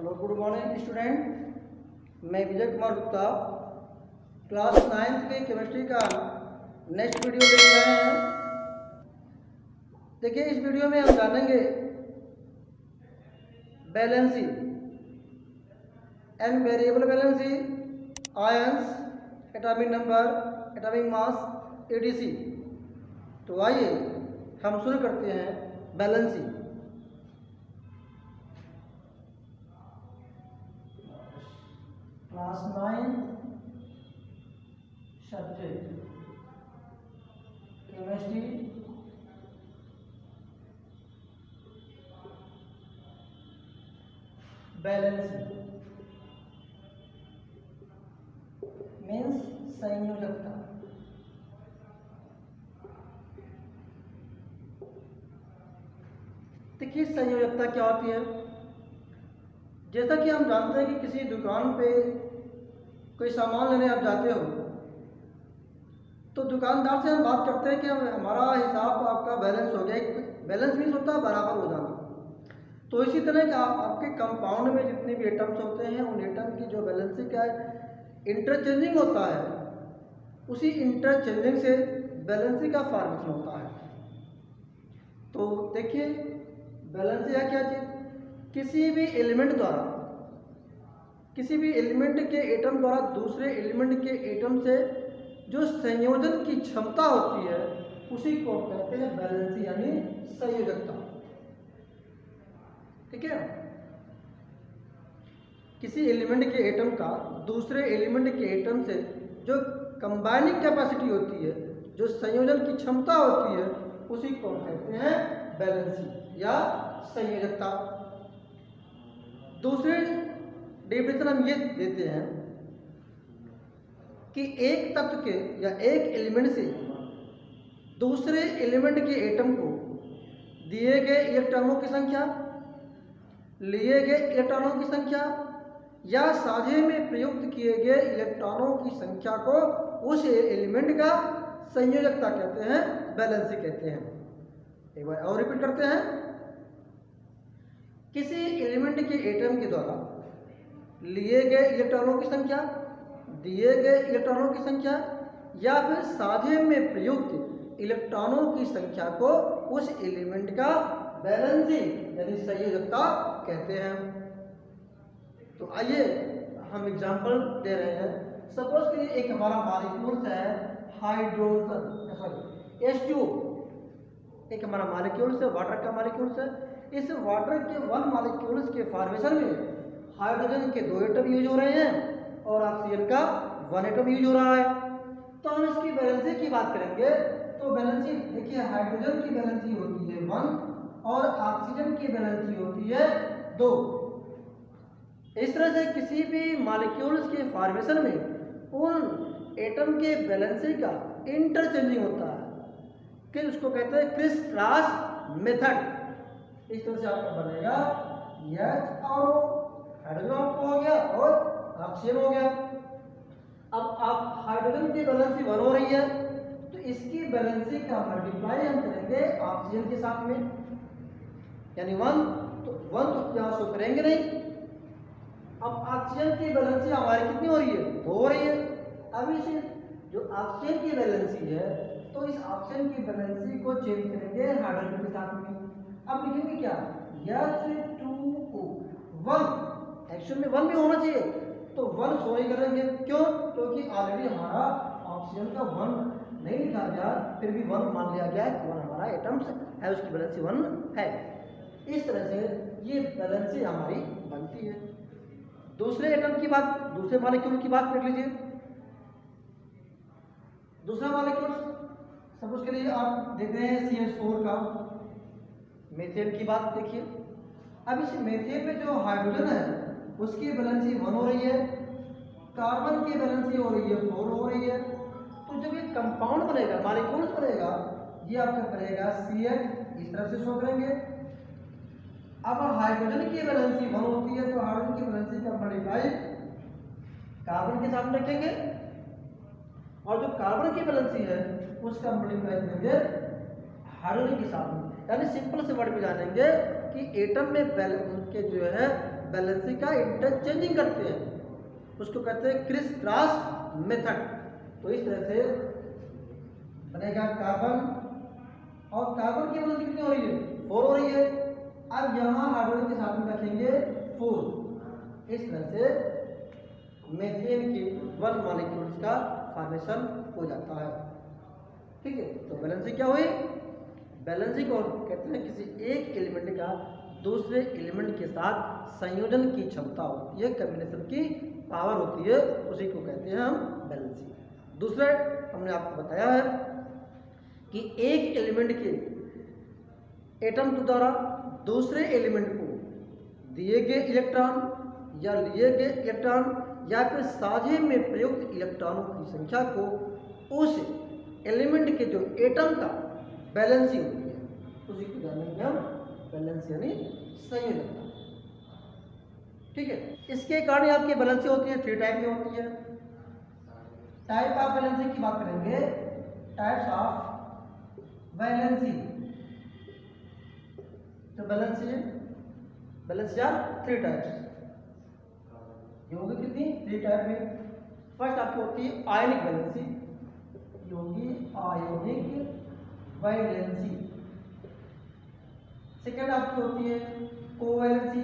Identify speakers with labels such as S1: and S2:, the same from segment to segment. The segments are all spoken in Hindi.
S1: Hello good morning student. मैं विजय कुमार गुप्ता क्लास 9th के केमिस्ट्री का नेक्स्ट वीडियो लेके आए हैं। देखिए, इस वीडियो में हम जानेंगे valency and variable valency, ions, atomic number, atomic mass, etc. तो आइए हम शुरू करते हैं valency. Class 9 subject chemistry, valency means संयोजकता। देखिए, संयोजकता क्या होती है। जैसा कि हम जानते हैं कि किसी दुकान पे कोई सामान लेने आप जाते हो तो दुकानदार से हम बात करते हैं कि हमारा हिसाब आपका बैलेंस हो गया। बैलेंस मीन्स होता है बराबर हो जाना। तो इसी तरह कि आपके कंपाउंड में जितने भी एटम्स होते हैं उन एटम की जो बैलेंसी क्या है, इंटरचेंजिंग होता है। उसी इंटरचेंजिंग से बैलेंसी का फॉर्मेशन होता है। तो देखिए, बैलेंसी है क्या चीज़, किसी भी एलिमेंट द्वारा, किसी भी एलिमेंट के एटम द्वारा दूसरे एलिमेंट के एटम से जो संयोजन की क्षमता होती है उसी को कहते हैं बैलेंसी यानी संयोजकता। ठीक है, किसी एलिमेंट के एटम का दूसरे एलिमेंट के एटम से जो कंबाइनिंग कैपेसिटी होती है, जो संयोजन की क्षमता होती है, उसी को कहते हैं बैलेंसी या संयोजकता। दूसरे डेफिनेशन हम ये देते हैं कि एक तत्व के या एक एलिमेंट से दूसरे एलिमेंट के एटम को दिए गए इलेक्ट्रॉनों की संख्या, लिए गए इलेक्ट्रॉनों की संख्या या साझे में प्रयुक्त किए गए इलेक्ट्रॉनों की संख्या को उस एलिमेंट का संयोजकता कहते हैं, बैलेंसी कहते हैं। एक बार और रिपीट करते हैं। किसी एलिमेंट के एटम के द्वारा लिए गए इलेक्ट्रॉनों की संख्या, दिए गए इलेक्ट्रॉनों की संख्या या फिर साझे में प्रयुक्त इलेक्ट्रॉनों की संख्या को उस एलिमेंट का बैलेंसी यानी संयोजकता कहते हैं। तो आइए हम एग्जांपल दे रहे हैं। सपोज करिए एक हमारा मॉलिक्यूल है हाइड्रोजन, सॉरी H2O। एक हमारा मॉलिक्यूल है वाटर का मॉलिक्यूल है। इस वाटर के 1 मॉलिक्यूल्स के फॉर्मेशन में हाइड्रोजन के 2 एटम यूज हो रहे हैं और ऑक्सीजन का 1 एटम यूज हो रहा है। तो हम इसकी बैलेंसी की बात करेंगे। तो बैलेंसी देखिए, हाइड्रोजन की बैलेंसी होती है 1 और ऑक्सीजन की बैलेंसी होती है 2। इस तरह से किसी भी मॉलिक्यूल्स के फॉर्मेशन में उन एटम के बैलेंसी का इंटरचेंजिंग होता है कि उसको कहते हैं क्रिस क्रॉस मेथड। इस तरह से आपका बनेगा H और हाइड्रोजन आपको हो गया और ऑक्सीजन हो गया। अब आप हाइड्रोजन की बैलेंसी 1 हो रही है तो इसकी बैलेंसी का मल्टीप्लाई हम करेंगे ऑक्सीजन के साथ में, यानी 1 तो यहाँ शो करेंगे नहीं। अब ऑक्सीजन की बैलेंसी हमारी कितनी हो रही है, 2 हो रही है। अब इस जो ऑक्सीजन की बैलेंसी है तो इस ऑक्सीजन की बैलेंसी को चेंज करेंगे हाइड्रोजन के साथ में। अब लिखेंगे क्या, H2O 1। एक्चुअल में 1 भी होना चाहिए तो 1 शो नहीं करेंगे। क्यों? क्योंकि ऑलरेडी हमारा ऑक्सीजन का 1 नहीं लिखा गया, फिर भी 1 मान लिया गया है। 1 हमारा एटम्स है, उसकी बैलेंसी 1 है। इस तरह से ये बैलेंसी हमारी बनती है। दूसरे एटम की बात, दूसरे मॉलिक्यूल की बात कर लीजिए। दूसरा मॉलिक्यूल सपोज के लिए आप देखते हैं CH4 का मीथेन की बात देखिए। अब इस मीथेन में जो हाइड्रोजन है उसकी बैलेंसी 1 हो रही है, कार्बन की बैलेंसी हो रही है 4 हो रही है। तो जब ये कंपाउंड बनेगा, मॉलिक्यूल बनेगा, ये आपका बनेगा CH, इस तरह से शो करेंगे। अब हाइड्रोजन की बैलेंसी 1 होती है तो हाइड्रोजन की बैलेंसी का मल्टीप्लाई कार्बन के साथ रखेंगे और जो कार्बन की बैलेंसी है उसका मल्टीप्लाई करेंगे हाइड्रोजन के साथ में। यानी सिंपल से वर्ड में जानेंगे कि एटम में उनके जो है बैलेंसिंग का इंटरचेंजिंग करते हैं, उसको कहते हैं क्रिस क्रॉस मेथड। तो इस तरह से बनेगा कार्बन, और कार्बन की बैलेंसिंग कितनी हो रही है, 4 हो रही है। अब यहाँ हाइड्रोजन के साथ में रखेंगे 4। इस तरह से मीथेन के 1 मॉलिक्यूल्स का फॉर्मेशन हो जाता है। ठीक है, तो बैलेंसिंग क्या हुई, बैलेंसिंग को कहते हैं किसी एक एलिमेंट का दूसरे एलिमेंट के साथ संयोजन की क्षमता होती है, कम्बिनेशन की पावर होती है, उसी को कहते हैं हम बैलेंसिंग। दूसरा हमने आपको बताया है कि एक एलिमेंट के एटम के द्वारा दूसरे एलिमेंट को दिए गए इलेक्ट्रॉन या लिए गए इलेक्ट्रॉन या फिर साझे में प्रयुक्त इलेक्ट्रॉनों की संख्या को उस एलिमेंट के जो एटम का बैलेंसिंग होती है, उसी को जानेंगे हम बैलेंस यानी संयोजकता। ठीक है, इसके कारण आपकी बैलेंसिंग होती है 3 टाइप में होती है। टाइप ऑफ बैलेंसिंग की बात करेंगे, टाइप्स ऑफ बैलेंसिंग। तो बैलेंस या 3 टाइप्स ये होगी कितनी, 3 टाइप में। फर्स्ट आपकी होती है आयनिक बैलेंसिंग, ये होगी आयोनिक वैलेंसी। सेकेंड आपकी होती है कोवैलेंसी।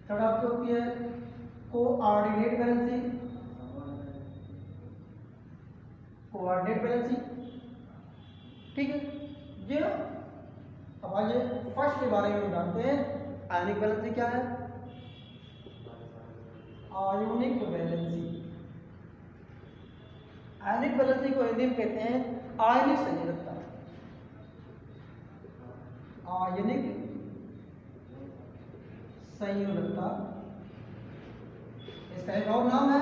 S1: थर्ड आपकी होती है कोऑर्डिनेट बैलेंसी, कोऑर्डिनेट बैलेंसी। ठीक है, ये अब आइए फर्स्ट के बारे में जानते हैं, आयनिक बैलेंसी क्या है। आयोनिक बैलेंसी, आयनिक बैलेंसी को हिंदी में कहते हैं आयनिक संयोजकता। आयनिक संयोजकता, इसका एक और नाम है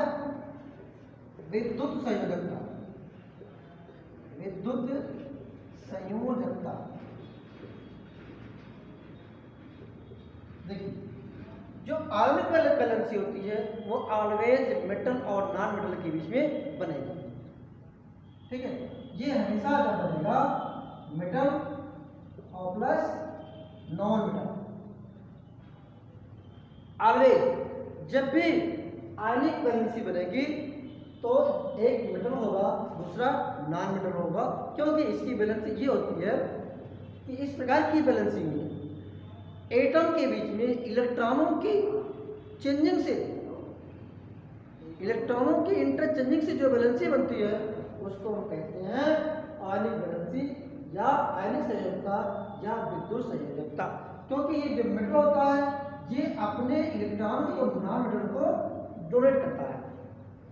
S1: विद्युत संयोजकता। विद्युत संयोजकता, देखिए जो आयनिक बैलेंसी होती है वो ऑलवेज मेटल और नॉन मेटल के बीच में बनेगी। ठीक है, ये हमेशा क्या बनेगा, मेटल और प्लस नॉन मेटल। ऑलवेज जब भी आयनिक बैलेंसी बनेगी तो एक मेटल होगा, दूसरा नॉन मेटल होगा, क्योंकि इसकी बैलेंसी ये होती है कि इस प्रकार की बैलेंसी में एटम के बीच में इलेक्ट्रॉनों की चेंजिंग से, इलेक्ट्रॉनों की इंटरचेंजिंग से जो बैलेंसी बनती है उसको हम कहते हैं आयनिक बैलेंसी या आयनिक संयोजकता या विद्युत संयोजकता। क्योंकि ये जो मेटल होता है ये अपने इलेक्ट्रॉन को नॉन मेटल को डोनेट करता है,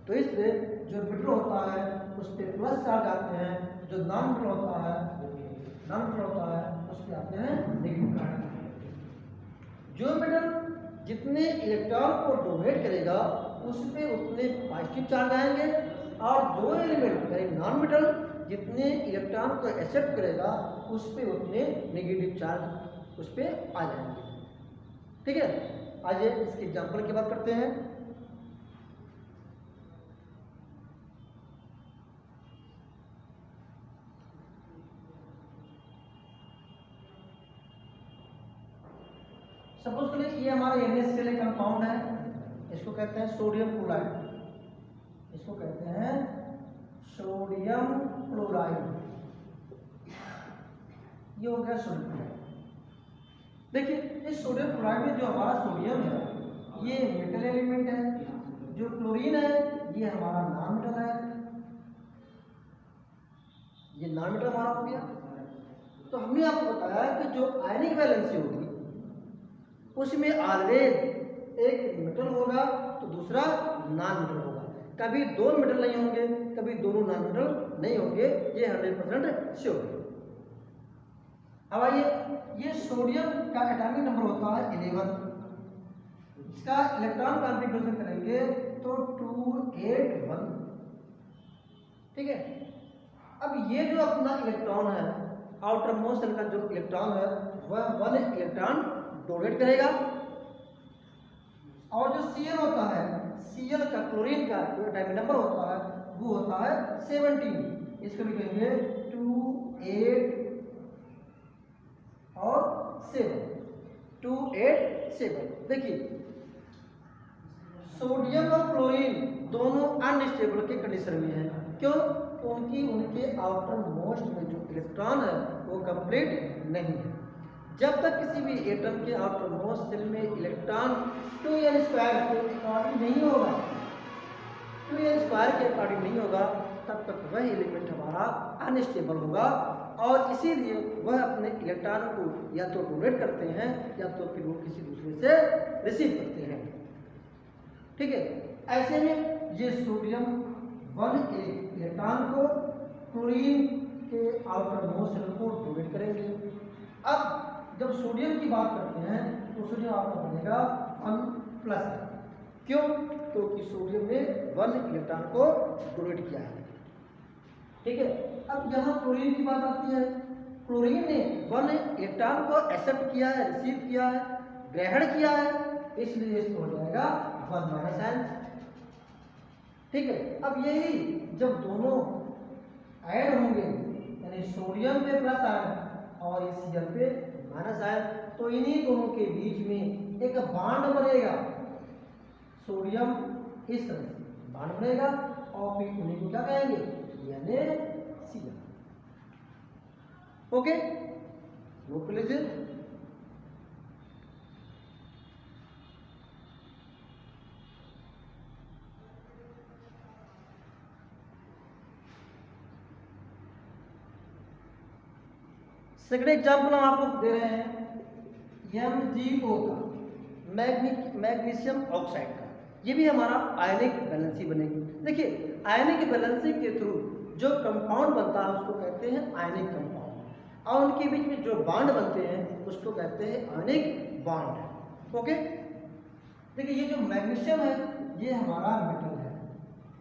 S1: तो इसलिए जो मेटल होता है उस पर प्लस चार्ज आते हैं, जो नॉन मेटल होता है उस पर आते हैं नेगेटिव चार्ज। जो मेटल जितने इलेक्ट्रॉन को डोनेट करेगा उस पर उतने पॉजिटिव चार्ज आएंगे, और जो एलिमेंट यानी नॉन मेटल जितने इलेक्ट्रॉन को एक्सेप्ट करेगा उस पर उतने नेगेटिव चार्ज उस पर आ जाएंगे। ठीक है, आइए इसके एग्जाम्पल की बात करते हैं। सपोज करिए ये हमारा NaCl कंपाउंड है, इसको कहते हैं सोडियम क्लोराइड, इसको कहते हैं सोडियम क्लोराइड। ये हो गया सोडियम क्लोराइड। देखिए इस सोडियम क्लोराइड में जो हमारा सोडियम है ये मेटल एलिमेंट है, जो क्लोरीन है ये हमारा नॉन मेटल है, ये नॉन मेटल हमारा हो गया। तो हमने आपको बताया कि जो आयनिक बैलेंसी होगी उसमें ऑलवेज एक मेटल होगा तो दूसरा नॉन मेटल होगा, कभी 2 मेटल नहीं होंगे, कभी दोनों नॉन मेटल नहीं होंगे, ये 100% श्योर है। अब आइए ये सोडियम का एटॉमिक नंबर होता है 11, इसका इलेक्ट्रॉन कॉन्फ़िगरेशन करेंगे तो 281। ठीक है, अब ये जो अपना इलेक्ट्रॉन है आउटर मोस्ट शेल का जो इलेक्ट्रॉन है वह 1 इलेक्ट्रॉन डोनेट करेगा, और जो Cl होता है, Cl का क्लोरीन का जो एटॉमिक नंबर होता है वो होता है 17। इसको लिखेंगे 2, 8 और 7। 287। देखिए सोडियम और क्लोरीन दोनों अनस्टेबल के कंडीशन में है। क्यों? उनके आउटर मोस्ट में जो इलेक्ट्रॉन है वो कंप्लीट नहीं है। जब तक किसी भी एटम के आउटर मोस्ट सेल में इलेक्ट्रॉन 2n² के अकॉर्डिंग नहीं होगा, 2n² के अकॉर्डिंग नहीं होगा, तब तक वह एलिमेंट हमारा अनस्टेबल होगा और इसीलिए वह अपने इलेक्ट्रॉन को या तो डोनेट करते हैं या तो फिर वो किसी दूसरे से रिसीव करते हैं। ठीक है, ऐसे में ये सोडियम 1 इलेक्ट्रॉन को क्लोरीन के आउटर मोस्ट सेल को डोनेट करेंगे। अब जब सोडियम की बात करते हैं तो सोडियम आपका बनेगा 1+। क्यों? क्योंकि सोडियम ने 1 इलेक्ट्रॉन को डोनेट किया है। ठीक है, अब यहाँ क्लोरीन की बात आती है। क्लोरीन ने 1 इलेक्ट्रॉन को एक्सेप्ट किया है, रिसीव किया है, ग्रहण किया है, इसलिए इसको हो जाएगा 1-। ठीक है, अब यही जब दोनों ऐड होंगे यानी सोडियम पे प्लस आयन और इस Cl पे माइनस आयन, तो इन्हीं दोनों के बीच में एक बॉन्ड बनेगा। सोडियम इस तरह से बॉन्ड बनेगा और फिर उन्हीं को क्या कहेंगे? NaCl। ओके, नोट कर लीजिए। सेकंड एग्जाम्पल हम आपको दे रहे हैं MgO का, मैग्नीशियम ऑक्साइड का। ये भी हमारा आयनिक बैलेंसी बनेगी। देखिए आयनिक बैलेंसी के थ्रू जो कंपाउंड बनता है उसको कहते हैं आयनिक कंपाउंड और उनके बीच में जो बॉन्ड बनते हैं उसको कहते हैं आयनिक बॉन्ड। ओके, देखिए ये जो मैग्नीशियम है ये हमारा मेटल है।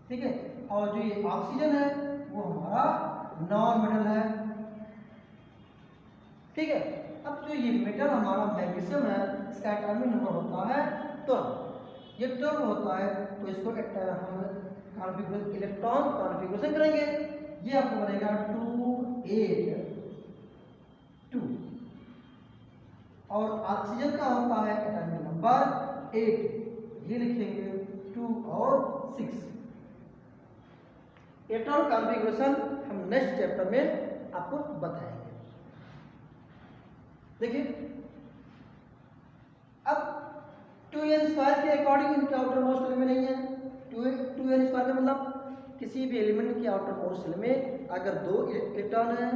S1: ठीक है, और जो ये ऑक्सीजन है वो हमारा नॉन मेटल है। ठीक है, अब जो ये मेटल हमारा मैग्नीशियम है इसका एटॉमिक नंबर होता है 12। ये 12 होता है तो इसको हम कॉन्फ़िगरेशन इलेक्ट्रॉन कॉन्फ़िगरेशन करेंगे। ये आपको बनेगा 282 और ऑक्सीजन का होता है एटॉमिक नंबर 8। ये लिखेंगे 2 और 6। इलेक्ट्रॉन कॉन्फ़िगरेशन हम नेक्स्ट चैप्टर में आपको बताएंगे। देखिए अब 2n² के अकॉर्डिंग इनके आउटर मोस्ट सेल में नहीं है। 2n² का मतलब किसी भी एलिमेंट के आउटर मोस्ट सेल में अगर 2 इलेक्ट्रॉन हैं,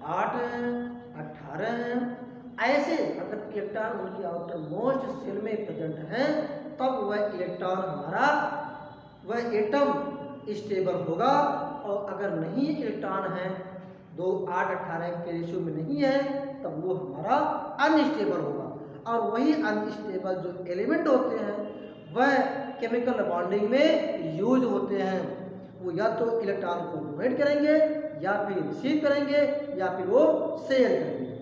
S1: 8 हैं, 18 हैं, ऐसे अगर इलेक्ट्रॉन उनके आउटर मोस्ट सेल में प्रेजेंट हैं तब वह इलेक्ट्रॉन हमारा वह एटम स्टेबल होगा। और अगर नहीं इलेक्ट्रॉन है 2, 8, 18 के रेशियो में नहीं है तब वो हमारा अनस्टेबल होगा। और वही अनस्टेबल जो एलिमेंट होते हैं वह केमिकल बॉन्डिंग में यूज होते हैं। वो या तो इलेक्ट्रॉन को डोनेट करेंगे या फिर रिसीव करेंगे या फिर वो शेयर करेंगे।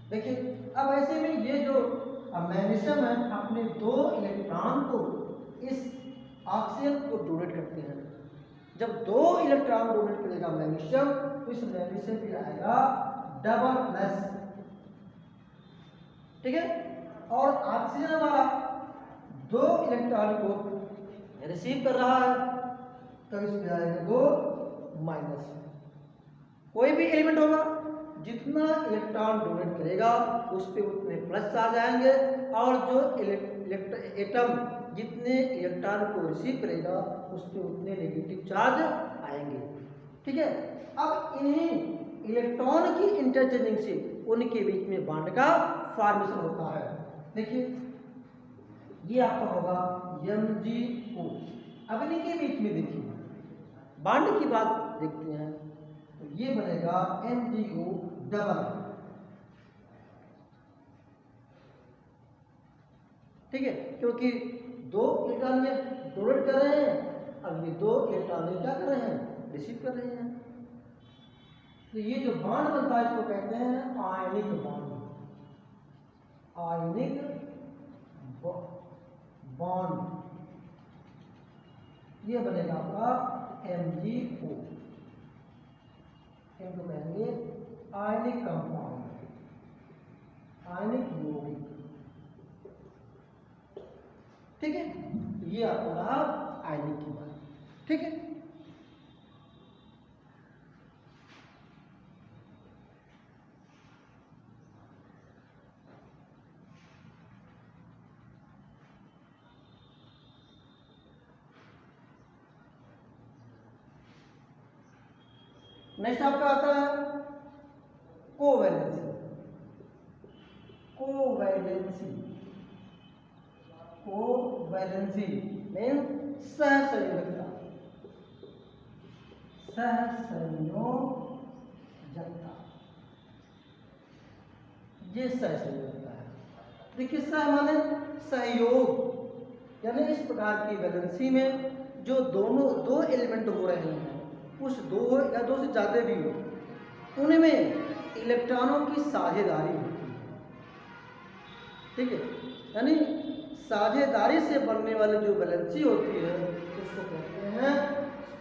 S1: देखिए अब ऐसे में ये जो मैग्नीशियम है अपने 2 इलेक्ट्रॉन को इस ऑक्सीजन को डोनेट करते हैं। जब 2 इलेक्ट्रॉन डोनेट करेगा मैग्नीशियम तो इस मैग्नीशियम भी आएगा डबल+। ठीक है, और ऑक्सीजन हमारा 2 इलेक्ट्रॉन को रिसीव कर रहा है तो इसमें आएगा 2-। कोई भी एलिमेंट होगा जितना इलेक्ट्रॉन डोनेट करेगा उस पर उतने प्लस चार्ज आएंगे और जो एटम जितने इलेक्ट्रॉन को रिसीव करेगा उस पर उतने नेगेटिव चार्ज आएंगे। ठीक है, अब इन्हीं इलेक्ट्रॉन की इंटरचेंजिंग से उनके बीच में बॉन्ड का फॉर्मेशन होता है। देखिए ये आपका होगा MgO। अब इनके बीच में देखिए बॉन्ड की बात देखते हैं तो ये बनेगा MgO डबल। ठीक है, क्योंकि 2 इलेक्ट्रॉन में डोनेट कर रहे हैं, अब ये 2 इलेक्ट्रॉन में क्या कर रहे हैं? रिसीव कर रहे हैं। तो ये जो बॉन्ड बनता है इसको कहते हैं आयनिक बॉन्ड। आयनिक बॉन्ड ये बनेगा आपका MgO। इनको कहेंगे आयनिक कंपाउंड, आयनिक यौगिक। ठीक है, ये आपका रहा आयनिक की बात। ठीक है, नेक्स्ट आपका आता है कोवैलेंसी। कोवैलेंसी, कोवैलेंसी मीन्स सहसंयोजकता। सहसंयोजकता, ये सहसंयोजकता है। देखिए सह माने सहयोग, यानी इस प्रकार की वैलेंसी में जो दो एलिमेंट हो रहे हैं, उस दो या दो से ज़्यादा भी हो, उनमें इलेक्ट्रॉनों की साझेदारी होती है। ठीक है, यानी साझेदारी से बनने वाली जो वैलेंसी होती है उसको कहते हैं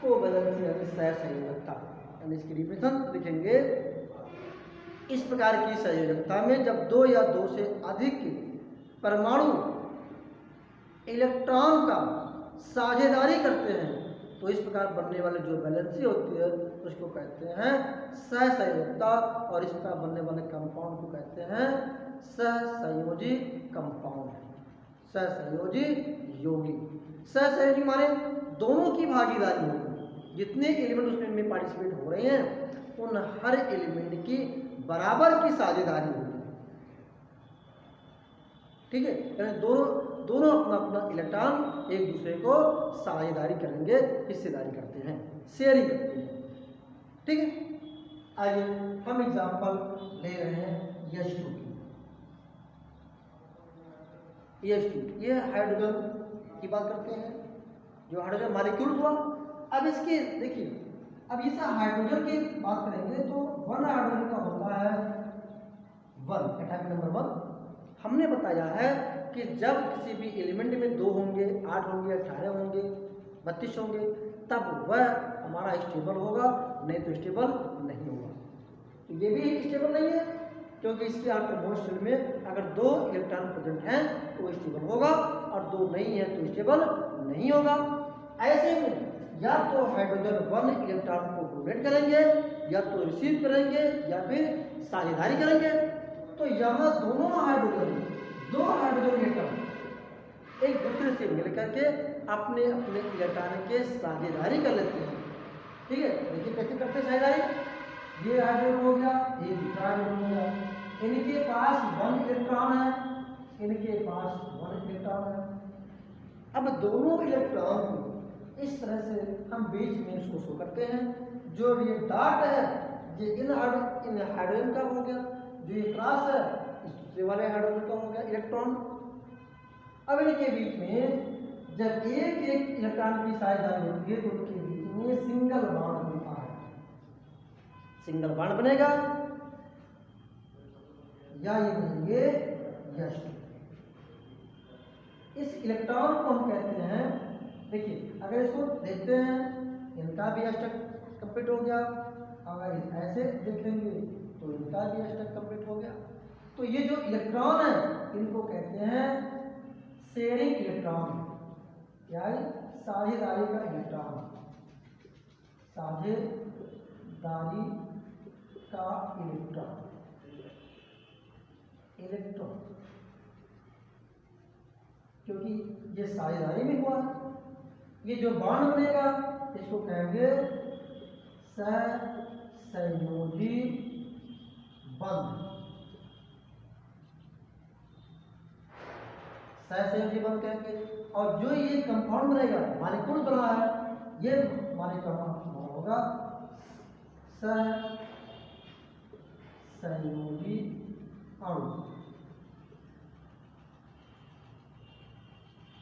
S1: कोवैलेंसी, यानी सहसंयोजकता। यानी इसकी डिफिनेशन लिखेंगे, इस प्रकार की संयोजकता में जब दो या दो से अधिक परमाणु इलेक्ट्रॉन का साझेदारी करते हैं तो इस प्रकार बनने वाली जो वैलेंसी होती है उसको कहते हैं सहसंयोजकता, और इस प्रकार बनने वाले कंपाउंड को कहते हैं सहसंयोजी कंपाउंड, सहसंयोजी यौगिक। सहसंयोजी माने दोनों की भागीदारी होगी, जितने एलिमेंट उसमें पार्टिसिपेट हो रहे हैं उन हर एलिमेंट की बराबर की साझेदारी होगी। ठीक है, यानी दोनों अपना अपना इलेक्ट्रॉन एक दूसरे को साझेदारी करेंगे, हिस्सेदारी करते हैं, शेयरिंग करते हैं। ठीक है, आइए हम एग्जांपल ले रहे हैं H2 की। H2 ये हाइड्रोजन की बात करते हैं, जो हाइड्रोजन मॉलिक्यूल हुआ। अब इसके देखिए, अब इस हाइड्रोजन की बात करेंगे तो 1 हाइड्रोजन का होता है 1, एटॉमिक नंबर 1। हमने बताया है कि जब किसी भी एलिमेंट में 2 होंगे, 8 होंगे, 18 होंगे, 32 होंगे, तब वह हमारा स्टेबल होगा, नहीं तो स्टेबल नहीं होगा। तो ये भी स्टेबल नहीं है, क्योंकि इसके आटोमोस्ट में अगर 2 इलेक्ट्रॉन प्रेजेंट हैं तो स्टेबल होगा, और 2 नहीं है तो स्टेबल नहीं होगा। ऐसे में या तो हाइड्रोजन 1 इलेक्ट्रॉन को डोनेट करेंगे, या तो रिसीव करेंगे, या फिर साझेदारी करेंगे। तो यहाँ दोनों हाइड्रोजन, 2 हाइड्रोजन एटम एक दूसरे से मिल करके अपने अपने इलेक्ट्रॉन के साझेदारी कर लेते हैं। ठीक है, देखिए कैसे करते हैं साझेदारी। ये हाइड्रोजन हो गया, ये दूसरा हाइड्रोजन हो गया, इनके पास 1 इलेक्ट्रॉन है, इनके पास 1 इलेक्ट्रॉन है। अब दोनों इलेक्ट्रॉन को इस तरह से हम बीच में इसको शो करते हैं। जो ये डॉट है ये इन हाइड्रोजन का हो गया, जो ये क्रॉस है इस दूसरे वाले हाइड्रोजन का हो गया इलेक्ट्रॉन। अब इनके बीच में जब एक एक इलेक्ट्रॉन की साझेदारी होती है तो उनके बीच में सिंगल बॉन्ड बनता है। सिंगल बॉन्ड बनेगा, या ये बनेंगे H2। इस इलेक्ट्रॉन को हम कहते हैं, देखिए अगर इसको देखते हैं इनका भी H तक कंप्लीट हो गया, अगर ऐसे देखेंगे तो इनका भी H तक कंप्लीट हो गया। तो ये जो इलेक्ट्रॉन है इनको कहते हैं शेयरिंग इलेक्ट्रॉन, यानी साझेदारी का इलेक्ट्रॉन, साझेदारी का इलेक्ट्रॉन, क्योंकि ये साझेदारी में हुआ है। ये जो बॉन्ड बनेगा इसको कहेंगे सहसंयोजी बंध, सहसंयोजी बंध कहेंगे। और जो ये कंपाउंड बनेगा, मॉलिक्यूल बना है, ये मॉलिक्यूल हमारा होगा सहसंयोजी अणु।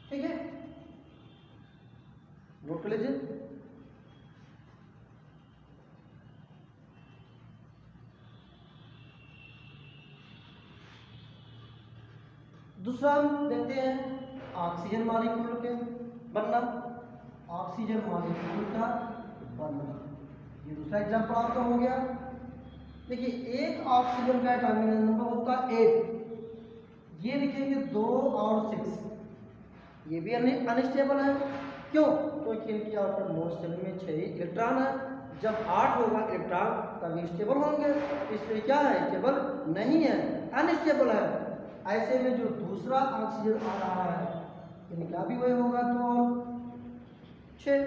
S1: ठीक है, नोट कर लीजिए। दूसरा हम देखते हैं ऑक्सीजन मॉलिक्यूल के बनना, ऑक्सीजन मॉलिक्यूल का बनना। ये दूसरा एग्जांपल आपका हो गया। देखिए एक ऑक्सीजन का एटॉमिक नंबर होता है 8, ये लिखेंगे 2 और 6, ये भी अनस्टेबल है। क्यों? क्योंकि इनकी आउटर मोस्ट शेल में 6 इलेक्ट्रॉन है। जब 8 होगा इलेक्ट्रॉन तभी स्टेबल होंगे, इसलिए क्या है, स्टेबल नहीं है, अनस्टेबल है। ऐसे में जो दूसरा ऑक्सीजन आ रहा है इनका भी वही होगा, तो 6।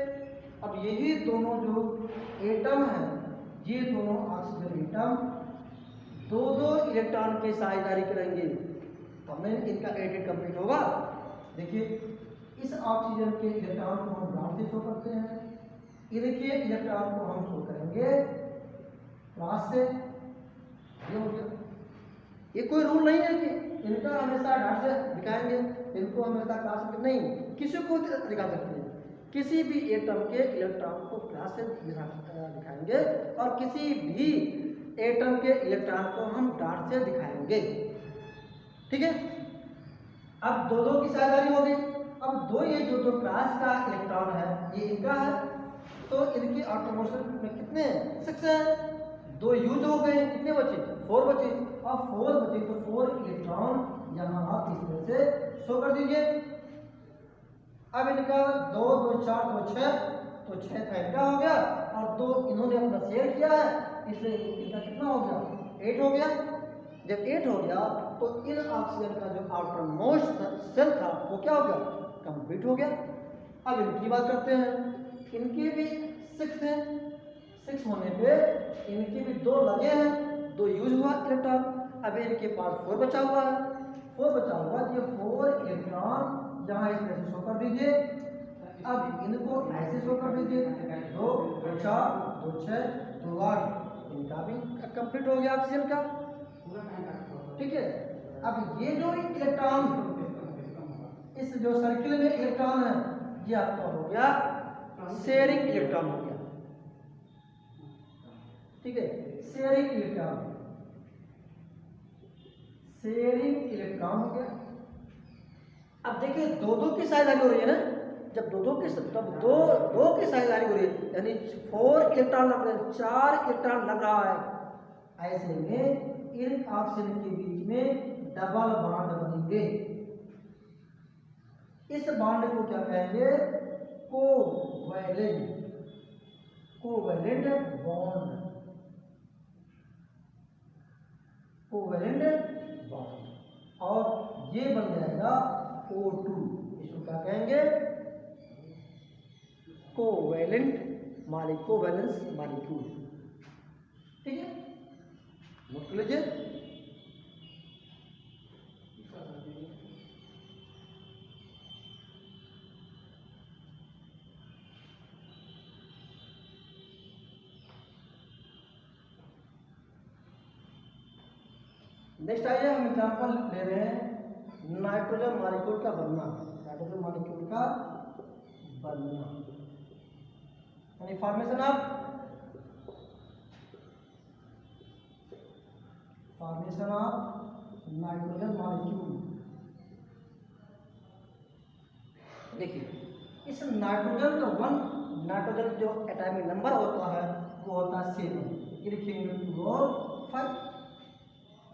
S1: अब यही दोनों जो एटम है, ये दोनों ऑक्सीजन एटम 2-2 इलेक्ट्रॉन की साझेदारी करेंगे, तब में इनका 8 कंप्लीट होगा। देखिए इस ऑक्सीजन के इलेक्ट्रॉन को हम ग्राउंड से शो करते हैं, इनके इलेक्ट्रॉन को हम शो करेंगे प्लस से। ये हो गया। ये कोई रूल नहीं है कि इनका हमेशा डॉट से दिखाएंगे, इनको हमेशा क्लास से नहीं, किसी को दिखा सकते हैं। किसी भी एटम के इलेक्ट्रॉन को क्लास से दिखाएंगे और किसी भी एटम के इलेक्ट्रॉन को हम डॉट से दिखाएंगे। ठीक है। अब 2-2 की साझेदारी हो गई। अब दो ये जो क्लास का इलेक्ट्रॉन है ये इनका है, तो इनकी आउटर मोशन में कितने 6 है। 2 यूज हो गए, कितने बचे, 4 बचे। और 4 बचे तो 4 इलेक्ट्रॉन यहाँ आप इस तरह से शो कर दीजिए। अब इनका 2 2 4 2 6, तो 6 का इनका हो गया और 2 इन्होंने अपना शेयर किया है, इसलिए इनका कितना हो गया, 8 हो गया। जब 8 हो गया तो इन ऑक्सीजन का जो आउटर मोस्ट सेल था वो क्या हो गया, कंप्लीट हो गया। अब इनकी बात करते हैं, इनके भी 6 हैं। 6 होने पे इनके भी 2 लगे हैं, 2 यूज हुआ इलेक्ट्रॉन। अभी इनके पास 4 बचा हुआ है। 4 बचा हुआ, ये 4 इलेक्ट्रॉन यहाँ इस तरह से शो कर दीजिए। अब इनको ऐसे शो कर दीजिए, 2 2 4 2 6 2 8, इनका भी कंप्लीट हो गया ऑक्सीजन का। ठीक है। अब ये जो इलेक्ट्रॉन इस जो सर्किल में इलेक्ट्रॉन है ये आपका हो गया शेयरिंग इलेक्ट्रॉन हो गया। ठीक है, शेयरिंग इलेक्ट्रॉन, शेयरिंग इलेक्ट्रॉन हो गया। अब देखिए 2-2 की साझेदारी हो रही है ना, जब 2-2 की तब 2 की साझेदारी हो रही है, यानी 4 इलेक्ट्रॉन लग रहे हैं, 4 इलेक्ट्रॉन लग रहा है। ऐसे में इन ऑक्सीजन के बीच में डबल बॉन्ड बनेंगे। इस बॉन्ड को क्या कहेंगे, covalent, covalent bond, covalent bond. और ये बन जाएगा O2, इसको क्या कहेंगे, कोवैलेंट मॉलिक्यूल, कोवैलेंस मॉलिक्यूल। ठीक है, नोट कर लीजिए। नेक्स्ट आइए हम एग्जांपल ले रहे हैं नाइट्रोजन मॉलिक्यूल का बनना, नाइट्रोजन मॉलिक्यूल का बनना, यानी फॉर्मेशन ऑफ नाइट्रोजन मॉलिक्यूल। देखिए इस नाइट्रोजन का नाइट्रोजन जो एटॉमिक नंबर होता है वो होता है 7, ये लिखेंगे 2 और 5।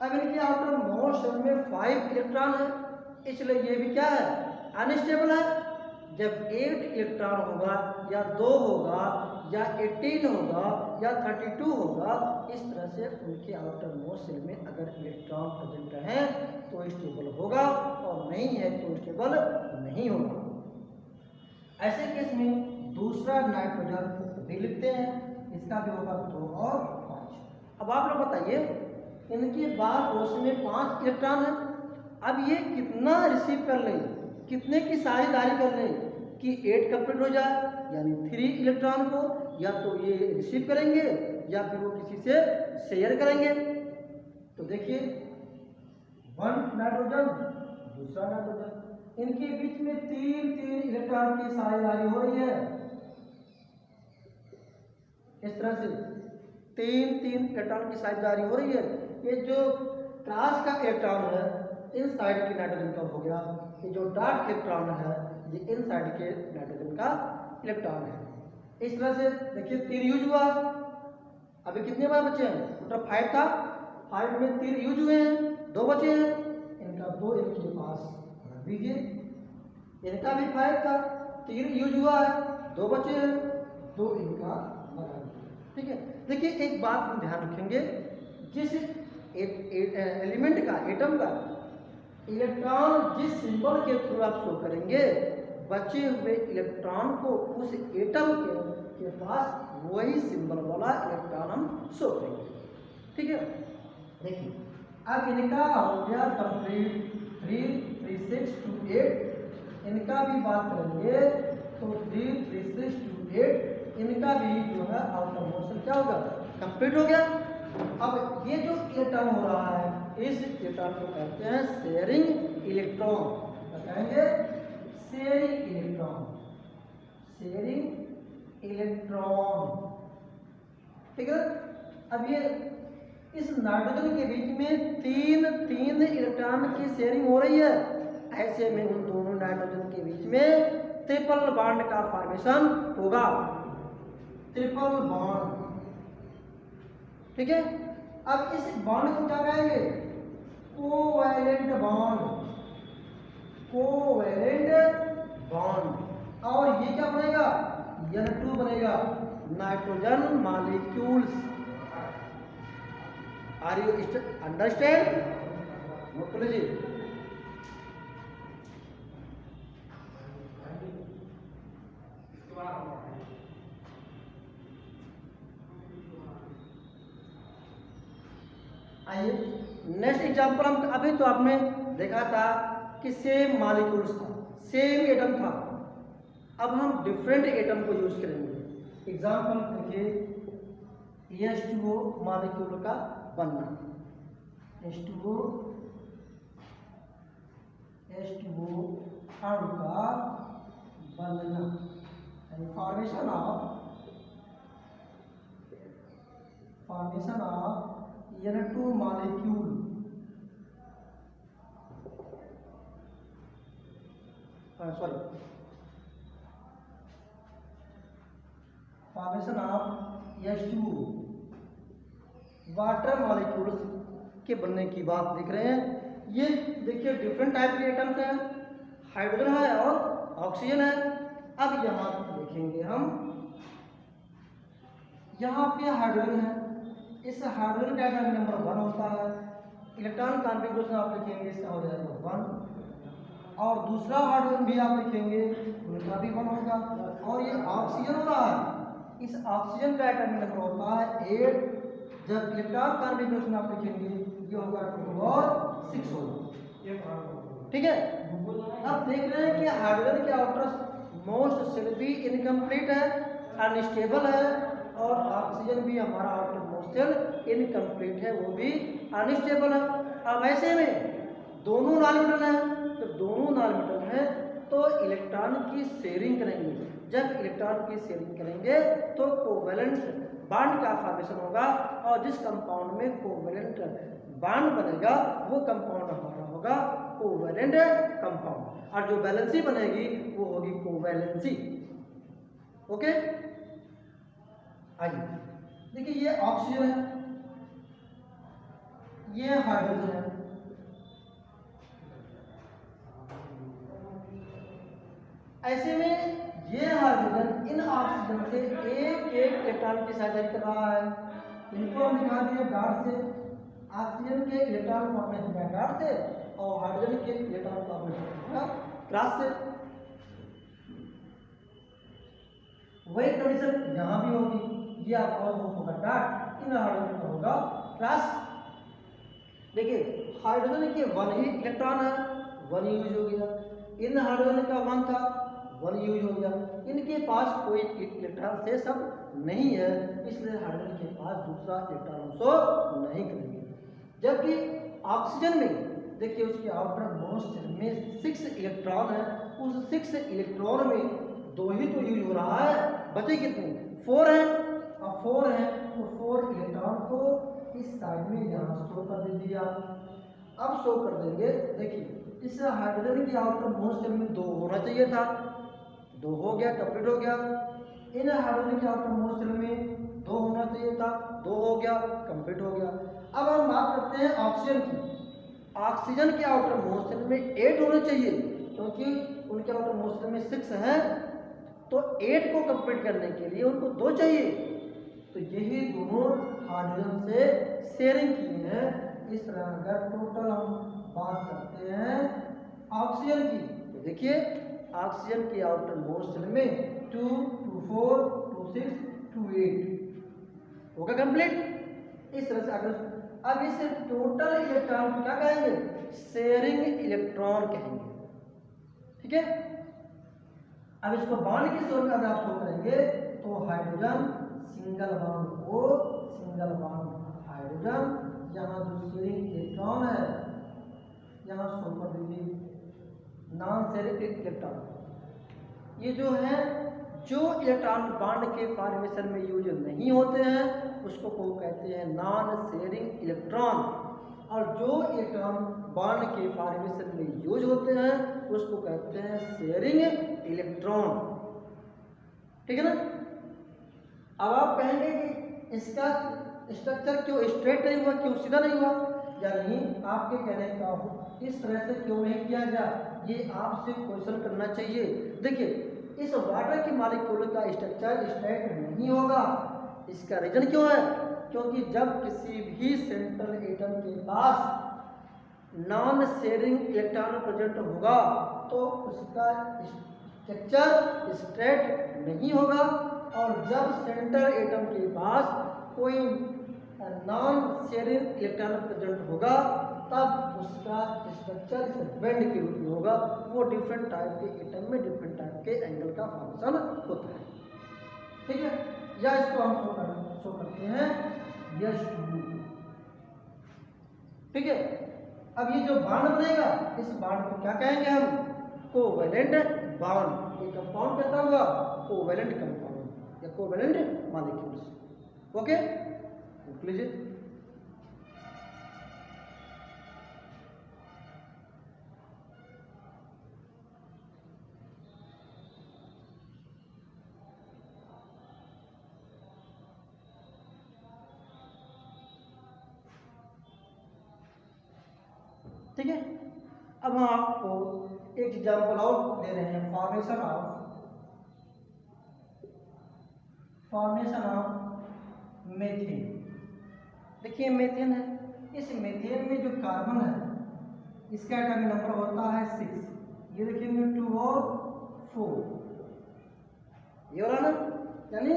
S1: अब इनके आउटर मोस्ट शेल में 5 इलेक्ट्रॉन है, इसलिए ये भी क्या है, अनस्टेबल है। जब 8 इलेक्ट्रॉन होगा या 2 होगा या 18 होगा या 32 होगा, इस तरह से उनके आउटर मोस्ट शेल में अगर इलेक्ट्रॉन प्रेजेंट है तो स्टेबल होगा और नहीं है तो स्टेबल नहीं होगा। ऐसे केस में दूसरा नाइट्रोजन भी लिखते हैं, इसका भी होगा 2 और 5। अब आप लोग बताइए, इनके बाद उसमें 5 इलेक्ट्रॉन है, अब ये कितना रिसीव कर ले, कितने की साझेदारी कर ले कि 8 कंप्लीट हो जाए, यानी 3 इलेक्ट्रॉन को या तो ये रिसीव करेंगे या फिर वो किसी से शेयर करेंगे। तो देखिए 1 नाइट्रोजन, दूसरा नाइट्रोजन, इनके बीच में 3 इलेक्ट्रॉन की साझेदारी हो रही है। इस तरह से 3 इलेक्ट्रॉन की साझेदारी हो रही है। ये जो क्रॉस का इलेक्ट्रॉन है इन साइड के नाइट्रोजन का हो गया, ये जो डॉट इलेक्ट्रॉन है ये इन साइड के नाइट्रोजन का इलेक्ट्रॉन है। इस तरह से देखिए 3 यूज हुआ, अभी कितने बार बचे हैं, टोटल 5 था, 5 में 3 यूज हुए हैं, 2 बचे हैं, इनका 2 इनके पास रख दीजिए। इनका भी 5 था, 3 यूज हुआ है, 2 बचे हैं, 2 इनका लगा दिया। ठीक है, देखिए एक बात हम ध्यान रखेंगे, जिस एलिमेंट का, एटम का इलेक्ट्रॉन जिस सिंबल के थ्रू आप शो करेंगे, बचे हुए इलेक्ट्रॉन को उस एटम के पास वही सिंबल वाला इलेक्ट्रॉन हम शो करेंगे। ठीक है, देखिए अब इनका हो गया कंप्लीट 3, 3, 6 to 8, इनका भी बात करेंगे तो 3, 3, 6 to 8, इनका भी जो है आउटर मोशन क्या होगा, कंप्लीट हो गया। अब ये जो इलेक्ट्रॉन हो रहा है, इस इलेक्ट्रॉन को कहते हैं शेयरिंग इलेक्ट्रॉन, बताएंगे शेयरिंग इलेक्ट्रॉन, शेयरिंग इलेक्ट्रॉन। ठीक है, अब ये इस नाइट्रोजन के बीच में 3 इलेक्ट्रॉन की शेयरिंग हो रही है, ऐसे में उन दोनों नाइट्रोजन के बीच में ट्रिपल बॉन्ड का फॉर्मेशन होगा, ट्रिपल बॉन्ड। ठीक है, अब इस बॉन्ड को क्या कहेंगे, कोवैलेंट बॉन्ड, कोवैलेंट बॉन्ड। और ये क्या बनेगा, N2 बनेगा, nitrogen molecules. Are you understand? Mukul ji, आइए नेक्स्ट एग्जांपल हम, अभी तो आपने देखा था कि सेम मॉलिक्यूल्स था, सेम एटम था, अब हम डिफरेंट एटम को यूज करेंगे। एग्जांपल देखिए H2O मॉलिक्यूल का बनना, H2O अणु का बनना, formation of N2 molecule, sorry, formation of H2O water molecules के बनने की बात देख रहे हैं। ये देखिए डिफरेंट टाइप के एटम्स हैं, हाइड्रोजन है और ऑक्सीजन है। अब यहाँ देखेंगे हम, यहाँ पे हाइड्रोजन है, इस हाइड्रोजन का एटॉमिक नंबर 1 होता है, इलेक्ट्रॉन कॉन्फ़िगरेशन आप लिखेंगे इसका हो जाएगा 1, और दूसरा हाइड्रोजन भी आप लिखेंगे उनका भी 1 होगा। और ये ऑक्सीजन हो रहा है, इस ऑक्सीजन का एटॉमिक नंबर होता है 8, जब इलेक्ट्रॉन कॉन्फ़िगरेशन आप लिखेंगे ये होगा 2 और 6 होगा। ठीक है, अब देख रहे हैं कि हाइड्रोजन के आउटर मोस्ट शेल भी इनकम्प्लीट है, अनस्टेबल है, और ऑक्सीजन भी हमारा आउटर मोस्ट शेल इनकम्प्लीट है, वो भी अनस्टेबल है। अब ऐसे में दोनों नॉन मेटल हैं, तो दोनों नॉन मेटल हैं तो इलेक्ट्रॉन की शेयरिंग करेंगे। जब इलेक्ट्रॉन की शेयरिंग करेंगे तो कोवैलेंट बॉन्ड का फॉर्मेशन होगा, और जिस कंपाउंड में कोवैलेंट बॉन्ड बनेगा वो कंपाउंड हमारा होगा कोवैलेंट कंपाउंड, और जो वैलेंसी बनेगी वो होगी कोवैलेंसी। ओके, आइए देखिए ये ऑक्सीजन है, ये हाइड्रोजन है, ऐसे में ये हाइड्रोजन इन ऑक्सीजन से एक इलेक्ट्रॉन की साझेदारी कर रहा है। इनको हम दिखा दिए डॉट से, ऑक्सीजन के इलेक्ट्रॉन को आपने दिखाया डॉट से, और हाइड्रोजन के इलेक्ट्रॉन को आपने दिखाया क्रॉस से। वही कंडीशन यहाँ भी होगी, ये आपका होगा डॉट, इन हाइड्रोजन का होगा क्रॉस। देखिए हाइड्रोजन के 1 ही इलेक्ट्रॉन है, 1 यूज हो गया, इन हाइड्रोजन का 1 था, 1 यूज हो गया, इनके पास कोई इलेक्ट्रॉन से सब नहीं है, इसलिए हाइड्रोजन के पास दूसरा इलेक्ट्रॉन शो नहीं करेंगे। जबकि ऑक्सीजन में देखिए उसके आउटर मोस्ट में 6 इलेक्ट्रॉन है, उस 6 इलेक्ट्रॉन में 2 ही तो यूज हो रहा है, बचे कितने 4 हैं, और 4 हैं तो 4 इलेक्ट्रॉन को इस साइड में यहाँ शो कर दीजिए आप। अब शो कर देंगे, देखिए इस हाइड्रोजन के आउटर मोस्ट में 2 होना चाहिए था, 2 हो गया, कंप्लीट हो गया। इन हाइड्रोजन के आउटर मोस्ट में 2 होना चाहिए था, 2 हो गया, कंप्लीट हो गया। अब हम बात करते हैं ऑक्सीजन की। ऑक्सीजन के आउटर मोस्ट में 8 होने चाहिए, क्योंकि उनके आउटर मोस्ट में 6 है, तो 8 को कंप्लीट करने के लिए उनको 2 चाहिए। तो यही दोनों हाइड्रोजन से शेयरिंग की है। इस तरह अगर टोटल हम बात करते हैं ऑक्सीजन की, तो देखिए ऑक्सीजन की आउटर मोस्ट में 2, 2, 4, 2, 6, 2, 8 होगा कंप्लीट। इस तरह से अगर अब इस टोटल इलेक्ट्रॉन को क्या कहेंगे? शेयरिंग इलेक्ट्रॉन कहेंगे। ठीक है। अब इसको बॉन्ड की स्वरूप में अगर आप शो करेंगे तो hydrogen single bond O, single bond hydrogen, यहाँ जो शेयरिंग इलेक्ट्रॉन है यहाँ शो कर दीजिए नॉन शेयरिंग इलेक्ट्रॉन। ये जो है जो इलेक्ट्रॉन बॉन्ड के फॉर्मेशन में यूज नहीं होते हैं उसको कहते हैं नॉन शेयरिंग इलेक्ट्रॉन, और जो इलेक्ट्रॉन बॉन्ड के फॉर्मेशन में यूज होते हैं उसको कहते हैं शेयरिंग इलेक्ट्रॉन। ठीक है ना। अब आप कहेंगे कि इसका स्ट्रक्चर क्यों स्ट्रेट नहीं हुआ, क्यों सीधा नहीं हुआ, यानी आपके कहने का इस तरह से क्यों नहीं किया गया, ये आपसे क्वेश्चन करना चाहिए। देखिए इस वाटर की मॉलिक्यूल का स्ट्रक्चर स्ट्रेट नहीं होगा। इसका रीजन क्यों है? क्योंकि जब किसी भी सेंट्रल एटम के पास नॉन शेयरिंग इलेक्ट्रॉन प्रेजेंट होगा तो उसका स्ट्रक्चर स्ट्रेट नहीं होगा, और जब सेंट्रल एटम के पास कोई नॉन शेयरिंग इलेक्ट्रॉन प्रेजेंट होगा तब उसका स्ट्रक्चर बेंड के रूप में होगा। वो डिफरेंट टाइप के एटम में डिफरेंट टाइप के एंगल का फंक्शन होता है। ठीक है। या इसको हम शो करते हैं H2। ठीक है। अब ये जो बॉन्ड बनेगा इस बॉन्ड को क्या कहेंगे हम? Covalent bond. ये कंपाउंड कैसा होगा? कोवैलेंट कंपाउंड या कोवैलेंट मॉलिक्यूल्स। ओके, लिख लीजिए। ठीक है। अब हम आपको एक एग्जाम्पल और दे रहे हैं, फॉर्मेशन ऑफ मीथेन। देखिए मीथेन है, इस मीथेन में जो कार्बन है इसका एटॉमिक नंबर होता है 6। ये देखिए 2 और 4, ये हो रहा ना, यानी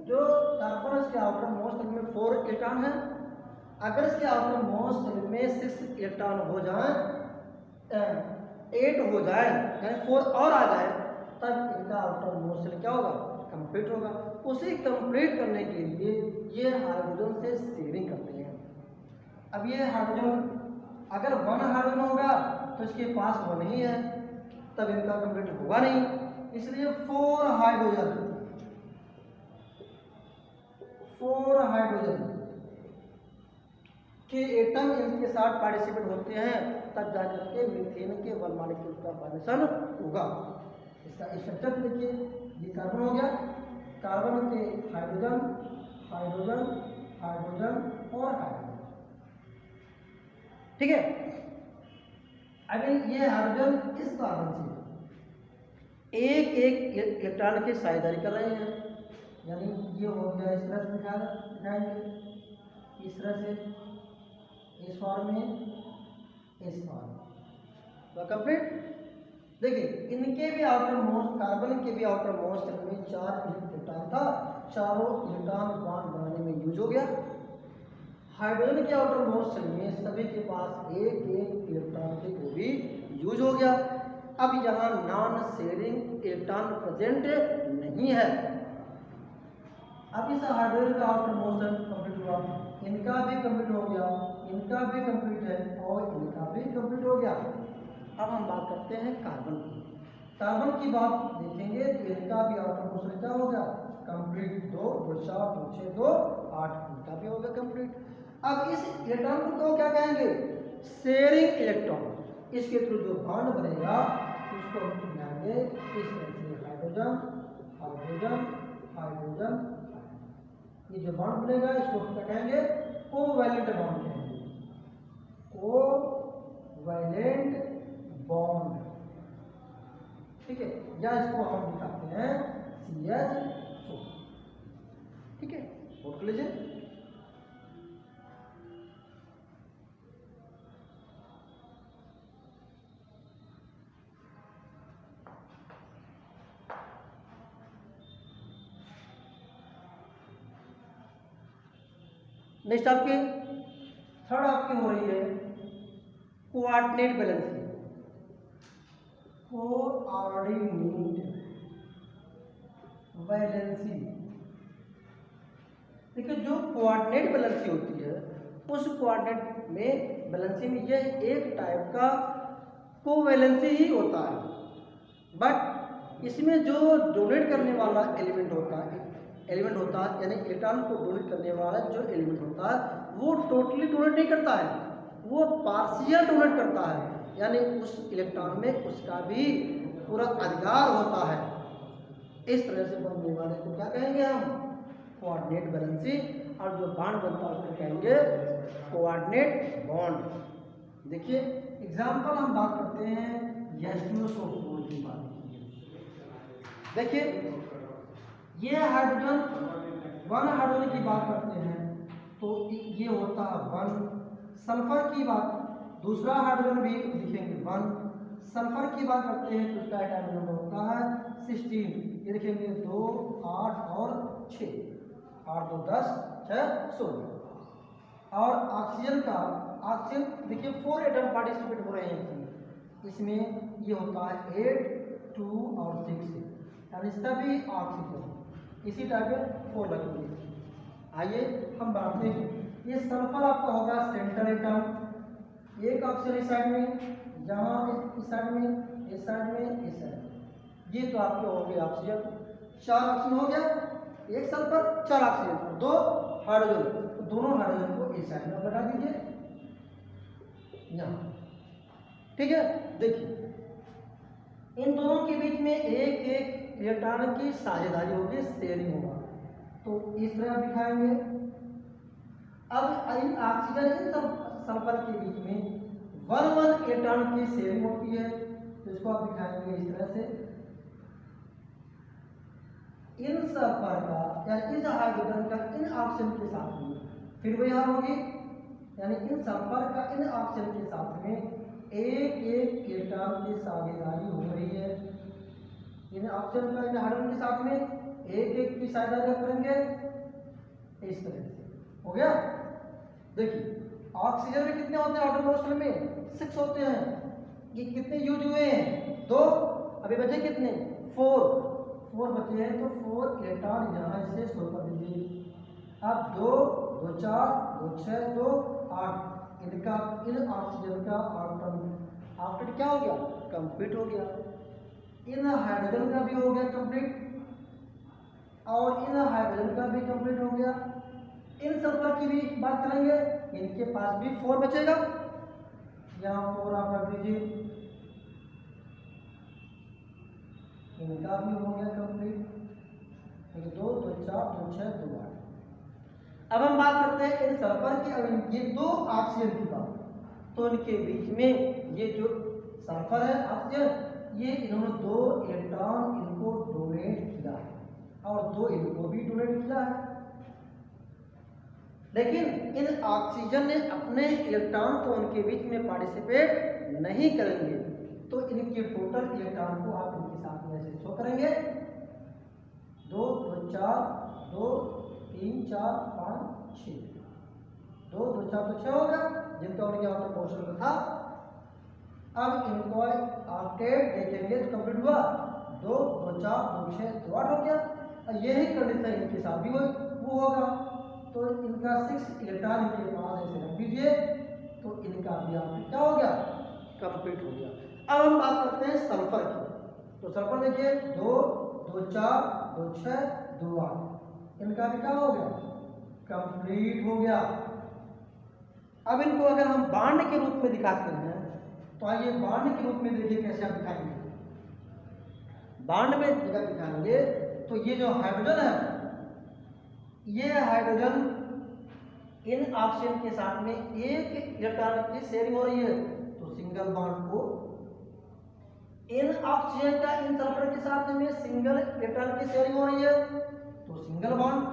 S1: जो कार्बन इसके आउटर मोस्ट में 4 इलेक्ट्रॉन है। अगर इसके आउटर मोस्ट में 6 इलेक्ट्रॉन हो जाए, 8 हो जाए, यानी 4 और आ जाए, तब इनका आउटर मोस्ट क्या होगा? कंप्लीट होगा। उसे कंप्लीट करने के लिए ये हाइड्रोजन से शेयरिंग करते हैं। अब ये हाइड्रोजन अगर 1 हाइड्रोजन होगा तो इसके पास 1 ही है, तब इनका कंप्लीट होगा नहीं, इसलिए 4 हाइड्रोजन के एटम इनके साथ पार्टिसिपेट होते हैं, तब जाकर के मीथेन के 1 मॉलिक्यूल का फॉर्मेशन होगा। इसका स्ट्रक्चर देखिए, ये कार्बन हो गया, कार्बन के हाइड्रोजन हाइड्रोजन हाइड्रोजन और हाइड्रोजन। ठीक है। अभी ये हाइड्रोजन इस कार्बन से एक एक इलेक्ट्रॉन की साझेदारी कर रहे हैं, यानी ये हो गया इस तरह से दिखाएंगे, इस तरह से इस फॉर्म में, इस फॉर्म तो कंप्लीट। देखिए इनके भी आउटर मोस्ट, कार्बन के भी आउटर मोस्ट में 4 इलेक्ट्रॉन था, चारों इलेक्ट्रॉन बॉन्ड बनाने में यूज हो गया। हाइड्रोजन के आउटर मोस्ट में सभी के पास एक एक इलेक्ट्रॉन के वो भी यूज हो गया। अब यहाँ नॉन शेयरिंग इलेक्ट्रॉन प्रेजेंट नहीं है। अब इस हाइड्रोजन का आउटर मोस्ट कंप्लीट हुआ, इनका भी कंप्लीट हो गया, इनका भी कंप्लीट है और इनका भी कंप्लीट हो गया। अब हम बात करते हैं कार्बन की। कार्बन की बात देखेंगे तो इनका भी आउटर मोस्ट क्या हो गया? कंप्लीट। 2, 2, 4, 2, 6, 2, 8, इनका भी हो गया कंप्लीट। अब इस इलेक्ट्रॉन को क्या कहेंगे? Sharing electron. इसके थ्रू जो बॉन्ड बनेगा उसको हम कहेंगे इस तरह से हाइड्रोजन हाइड्रोजन हाइड्रोजन। ये जो बॉन्ड बनेगा इसको क्या कहेंगे? कोवैलेंट बॉन्ड कहेंगे, कोवैलेंट बॉन्ड। या इसको हम दिखाते हैं CH4। ठीक है, नोट कर लीजिए। नेक्स्ट आपके थर्ड आपकी हो रही है कोऑर्डिनेट बैलेंसिंग। कोऑर्डिनेट बैलेंसिंग, देखिए जो कोऑर्डिनेट बैलेंसिंग होती है उस कोऑर्डिनेट में बैलेंसिंग में यह एक टाइप का कोवैलेंसी ही होता है, बट इसमें जो डोनेट करने वाला एलिमेंट होता है यानी इलेक्ट्रॉन को डोनेट करने वाला जो एलिमेंट होता है वो टोटली डोनेट नहीं करता है, वो पार्शियल डोनेट करता है, यानी उस इलेक्ट्रॉन में उसका भी पूरा अधिकार होता है। इस तरह से बनने वाले को क्या कहेंगे हम? Coordinate balancing. और जो बॉन्ड बनता है उसको कहेंगे कोऑर्डिनेट बॉन्ड। देखिए एग्जाम्पल हम बात करते हैं H2SO4 की बात। देखिए ये हाइड्रोजन, वन हाइड्रोजन की बात करते हैं तो ये होता है 1। सल्फर की बात, दूसरा हाइड्रोजन भी लिखेंगे 1। सल्फर की बात करते हैं तो उसका एटॉमिक नंबर होता है 16। ये लिखेंगे 2, 8 और 6, 8 2 10 6 16। और ऑक्सीजन का, ऑक्सीजन देखिए 4 एटम पार्टिसिपेट हो रहे हैं इसमें, ये होता है 8 2 और 6, यानी सभी ऑक्सीजन इसी टाइप में 4 लगेंगे। आइए हम बढ़ाते हैं। ये सल्फर आपका होगा सेंटर एटम, एक ऑक्सीजन इस साइड में, यहाँ इस साइड में, इस साइड में, इस साइड में। ये तो आपके हो गए ऑक्सीजन, 4 ऑक्सीजन हो गया, एक सल्फर 4 ऑक्सीजन, 2 हाइड्रोजन, तो दोनों हाइड्रोजन को इस साइड में लगा दीजिए यहाँ। ठीक है, देखिए इन दोनों के बीच में एक एक इलेक्ट्रॉन की साझेदारी होगी, शेयरिंग होगा, तो इस तरह दिखाएंगे। अब इन ऑक्सीजन इन सल्फर के बीच में 1 इलेक्ट्रॉन की शेयरिंग होती है, तो इसको आप दिखाएंगे इस तरह से। इन सल्फर का यानी इस हाइड्रोजन का इन ऑक्सीजन के साथ में फिर वही हाल होगी, यानी इन सल्फर का इन ऑक्सीजन के साथ में एक एक इलेक्ट्रॉन की साझेदारी हो रही है। इन ऑक्सीजन का इन हाइड्रोजन के साथ में एक एक की साझेदारी करेंगे इस तरह से। हो गया। देखिए ऑक्सीजन में कितने होते हैं आटम मॉलिक्यूल में? 6 होते हैं। ये कितने यूज हुए हैं? 2। अभी बचे कितने? 4 बचे हैं, तो 4 इलेक्ट्रॉन यहाँ से शो कर दीजिए। अब 2 2 4 2 6 2 8 इनका इन ऑक्सीजन का ऑक्टेट क्या हो गया? कंप्लीट हो गया। इन हाइड्रोजन का भी हो गया कंप्लीट, और इन हाइड्रोजन का भी कंप्लीट हो गया। इन सल्फर की भी बात करेंगे, इनके पास भी 4 बचेगा, यहाँ 4 आप रख दीजिए, इनका भी हो गया कंप्लीट। 2 2 4 2 6 2 8। अब हम बात करते हैं इन सल्फर की, अब ये 2 ऑक्सीजन की बात, तो इनके बीच में ये जो सल्फर है ऑक्सीजन, ये इन्होंने 2 इलेक्ट्रॉन इनको डोनेट किया है और 2 इनको भी डोनेट किया है। लेकिन इन ऑक्सीजन ने अपने इलेक्ट्रॉन को उनके बीच में पार्टिसिपेट नहीं करेंगे, तो इनके टोटल इलेक्ट्रॉन को आप इनके साथ में ऐसे शो करेंगे। 2 2 4 2 3 4 5 6, 2 2 4 तो 6 होगा, जिनका उनके आउटर पोर्शन में था। अब इनको ऑक्टेट देखेंगे तो कंप्लीट हुआ। 2 2 4 2 6 2 8 हो गया। यही कंडीशन इनके साथ भी वो होगा, तो इनका 6 इलेक्ट्रॉन इनके पास ऐसे रख दीजिए, तो इनका भी ऑक्टेट क्या हो गया? कंप्लीट हो गया। अब हम बात करते हैं सल्फर की, तो सल्फर देखिए 2 2 4 2 6 2 8, इनका भी क्या हो गया? कंप्लीट हो गया। अब इनको अगर हम बांड के रूप में दिखाते हैं, तो आइए बांड के रूप में देखिए कैसे आप दिखाएंगे। बांड में जगह दिखाएंगे तो ये जो हाइड्रोजन है, ये हाइड्रोजन इन ऑक्सीजन के साथ में एक इलेक्ट्रॉन की शेयरिंग हो रही है, तो सिंगल बॉन्ड को इन ऑक्सीजन का इन सल्फर के साथ में सिंगल इलेक्ट्रॉन की शेयरिंग हो रही है तो सिंगल बॉन्ड,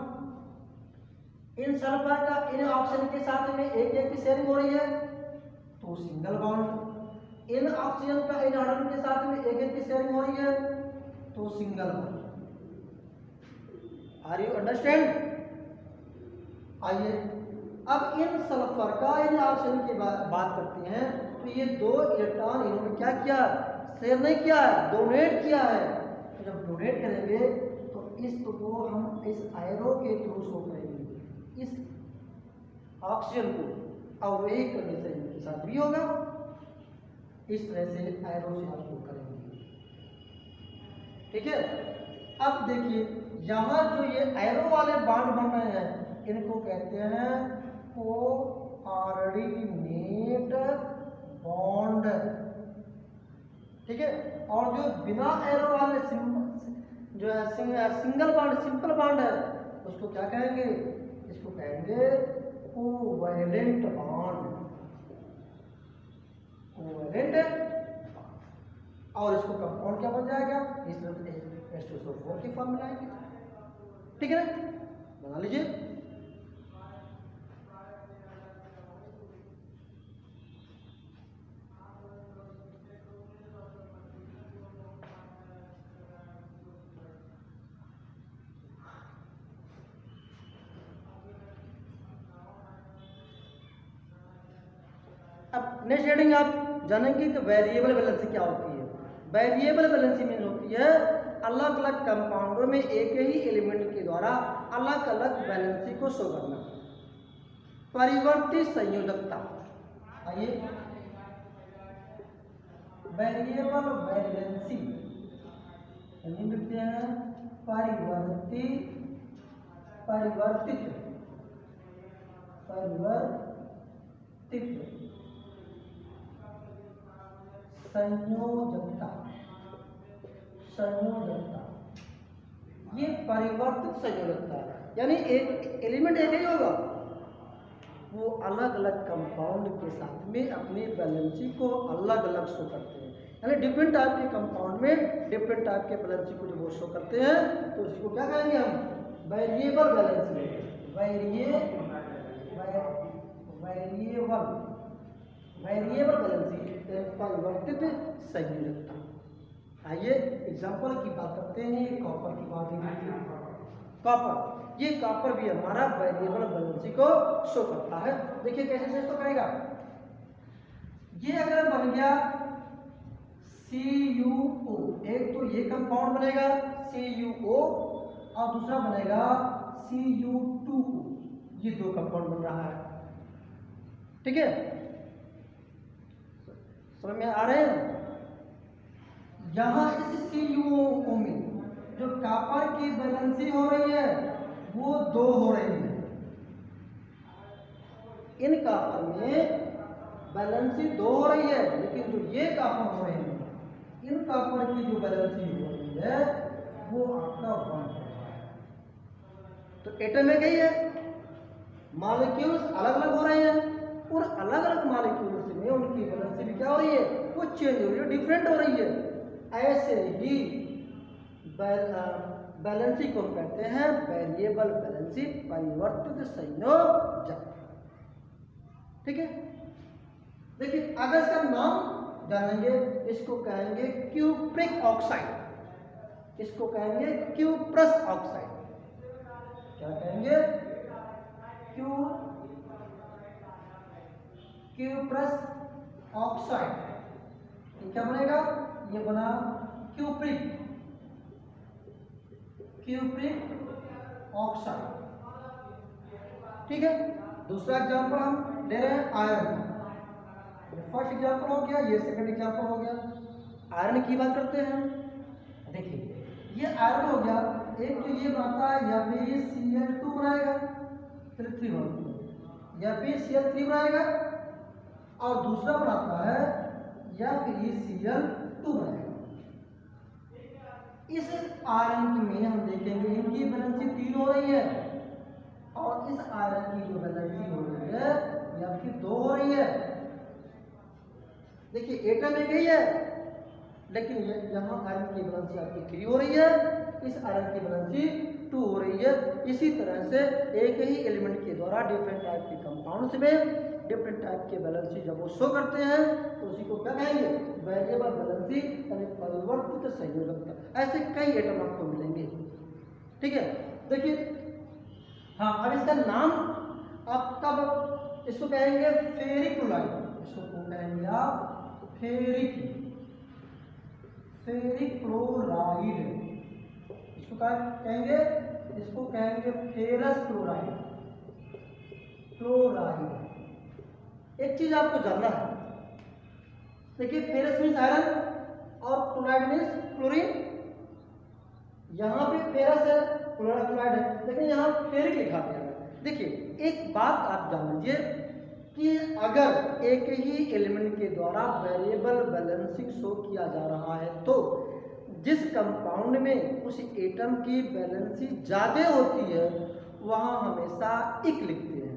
S1: इन सल्फर का इन ऑक्सीजन के साथ में एक एक की शेयरिंग हो रही है तो सिंगल बॉन्ड, इन ऑक्सीजन का इन हाइड्रोजन के साथ में एक एक की शेयरिंग हो रही है तो single bond. Are you understand? आइए अब इन सल्फर का इन ऑक्सीजन की बात करते हैं तो ये दो इलेक्ट्रॉन इन्होंने क्या किया, शेयर नहीं किया है, डोनेट किया है। तो जब डोनेट करेंगे तो इस को हम इस एरो के थ्रू शो करेंगे, इस ऑक्सीजन को अवरोही करने से इनके साथ भी होगा, इस तरह से एरो से आप शो करेंगे। ठीक है, अब देखिए यहाँ जो ये एरो वाले बॉन्ड बन रहे हैं इनको कहते हैं कोऑर्डिनेट बॉन्ड। ठीक है, और जो बिना एरो वाले जो है सिंगल बॉन्ड, सिंपल बॉन्ड है, उसको क्या कहेंगे, इसको कहेंगे कोवैलेंट बॉन्ड, कोवैलेंट। और इसको कंपाउंड क्या बन जाएगा, इस तरह से H2SO4 की फॉर्म में आएगी। ठीक है ना, बना लीजिए। अब नेक्स्ट हेडिंग आप जानेंगे कि वेरिएबल वैलेंसी क्या होती है। वेरिएबल वैलेंसी मीन होती है अलग अलग कंपाउंडों में एक ही एलिमेंट के द्वारा अलग अलग वैलेंसी को शो करना। परिवर्तित संयोजकता, आइए वेरिएबल वैलेंसी लिखते हैं परिवर्तित संयोजकता। ये परिवर्तित संयोजकता यानी एक एलिमेंट एक ही होगा, वो अलग अलग कंपाउंड के साथ में अपनी वैलेंसी को अलग अलग शो करते हैं। यानी डिफरेंट टाइप के कंपाउंड में डिफरेंट टाइप के वैलेंसी को जब वो शो करते हैं तो इसको क्या कहेंगे हम, वेरिएबल वैलेंसी। वेरिएबल वैलेंसी परिवर्तित संयोजकता। आइए एग्जाम्पल की बात करते हैं, कॉपर की बात कीजिए। कॉपर, ये कॉपर भी हमारा वेरिएबल वैलेंसी को शो करता है। देखिए कैसे शो करेगा, ये अगर बन गया CuO, एक तो ये कंपाउंड बनेगा CuO और दूसरा बनेगा Cu2O, ये दो कंपाउंड बन रहा है। ठीक है, समझ में आ रहे हैं? यहां इस CuO में जो कॉपर की वैलेंसी हो रही है वो 2 हो रही है। इन कॉपर में वैलेंसी 2 हो रही है, लेकिन जो ये कॉपर हो रहे हैं इन कॉपर की जो वैलेंसी हो रही है वो आपका 1 है। तो एटम एक ही है, मॉलिक्यूल्स अलग अलग हो रहे हैं और अलग अलग मॉलिक्यूल्स में उनकी वैलेंसी भी क्या हो रही है, वो चेंज हो रही है, डिफरेंट हो रही है। ऐसे ही वैलेंसी को कहते हैं वेरिएबल वैलेंसी, परिवर्तित संयोजक। ठीक है, देखिए अगर इसका नाम जानेंगे, इसको कहेंगे क्यूप्रिक ऑक्साइड, इसको कहेंगे क्यूप्रस ऑक्साइड। क्या कहेंगे, क्यूप्रस ऑक्साइड। क्या बनेगा, ये बना क्यूप्रिक ऑक्साइड। ठीक है, दूसरा एग्जांपल हम ले रहे हैं आयरन। फर्स्ट एग्जांपल हो गया, ये सेकंड एग्जांपल हो गया। आयरन की बात करते हैं। देखिए ये आयरन हो गया, एक तो ये बनाता है या फिर ये Cl2 बनाएगा, फिर 3 बनेगा, या फिर Cl3 बनाएगा और दूसरा बनाता है या फिर ये Cl2 बनाएगा। इस आयरन में हम देखेंगे इनकी वैलेंसी 3 हो रही है और इस आयरन की जो वैलेंसी हो रही है या फिर 2 हो रही है। देखिए एटम एक ही है लेकिन यहाँ आयरन की वैलेंसी आपकी 3 हो रही है, इस आयरन की वैलेंसी 2 हो रही है। इसी तरह से एक ही एलिमेंट के द्वारा डिफरेंट टाइप के कंपाउंड्स में डिफरेंट टाइप के वैलेंसी जब वो शो करते हैं तो उसी को क्या कहेंगे, वेरिएबल वैलेंसी यानी परिवर्तित संयोजकता। ऐसे कई एटम आपको मिलेंगे, ठीक है। देखिए हाँ, अब इसका नाम आप तब इसको कहेंगे फेरिक क्लोराइड, इसको कहेंगे आप फेरिक क्लोराइड, इसको क्या कहेंगे, इसको कहेंगे फेरस क्लोराइड। एक चीज आपको जानना है, देखिए फेरस मीन्स आयरन और क्लोराइड मीन्स क्लोरीन। यहाँ पे फेरस है, क्लोराइड है, लेकिन यहाँ फेरिक लिखा गया है। देखिए एक बात आप जान लीजिए कि अगर एक ही एलिमेंट के द्वारा वेरिएबल बैलेंसिंग शो किया जा रहा है तो जिस कंपाउंड में उस एटम की बैलेंसी ज़्यादा होती है वहाँ हमेशा इक लिखते हैं।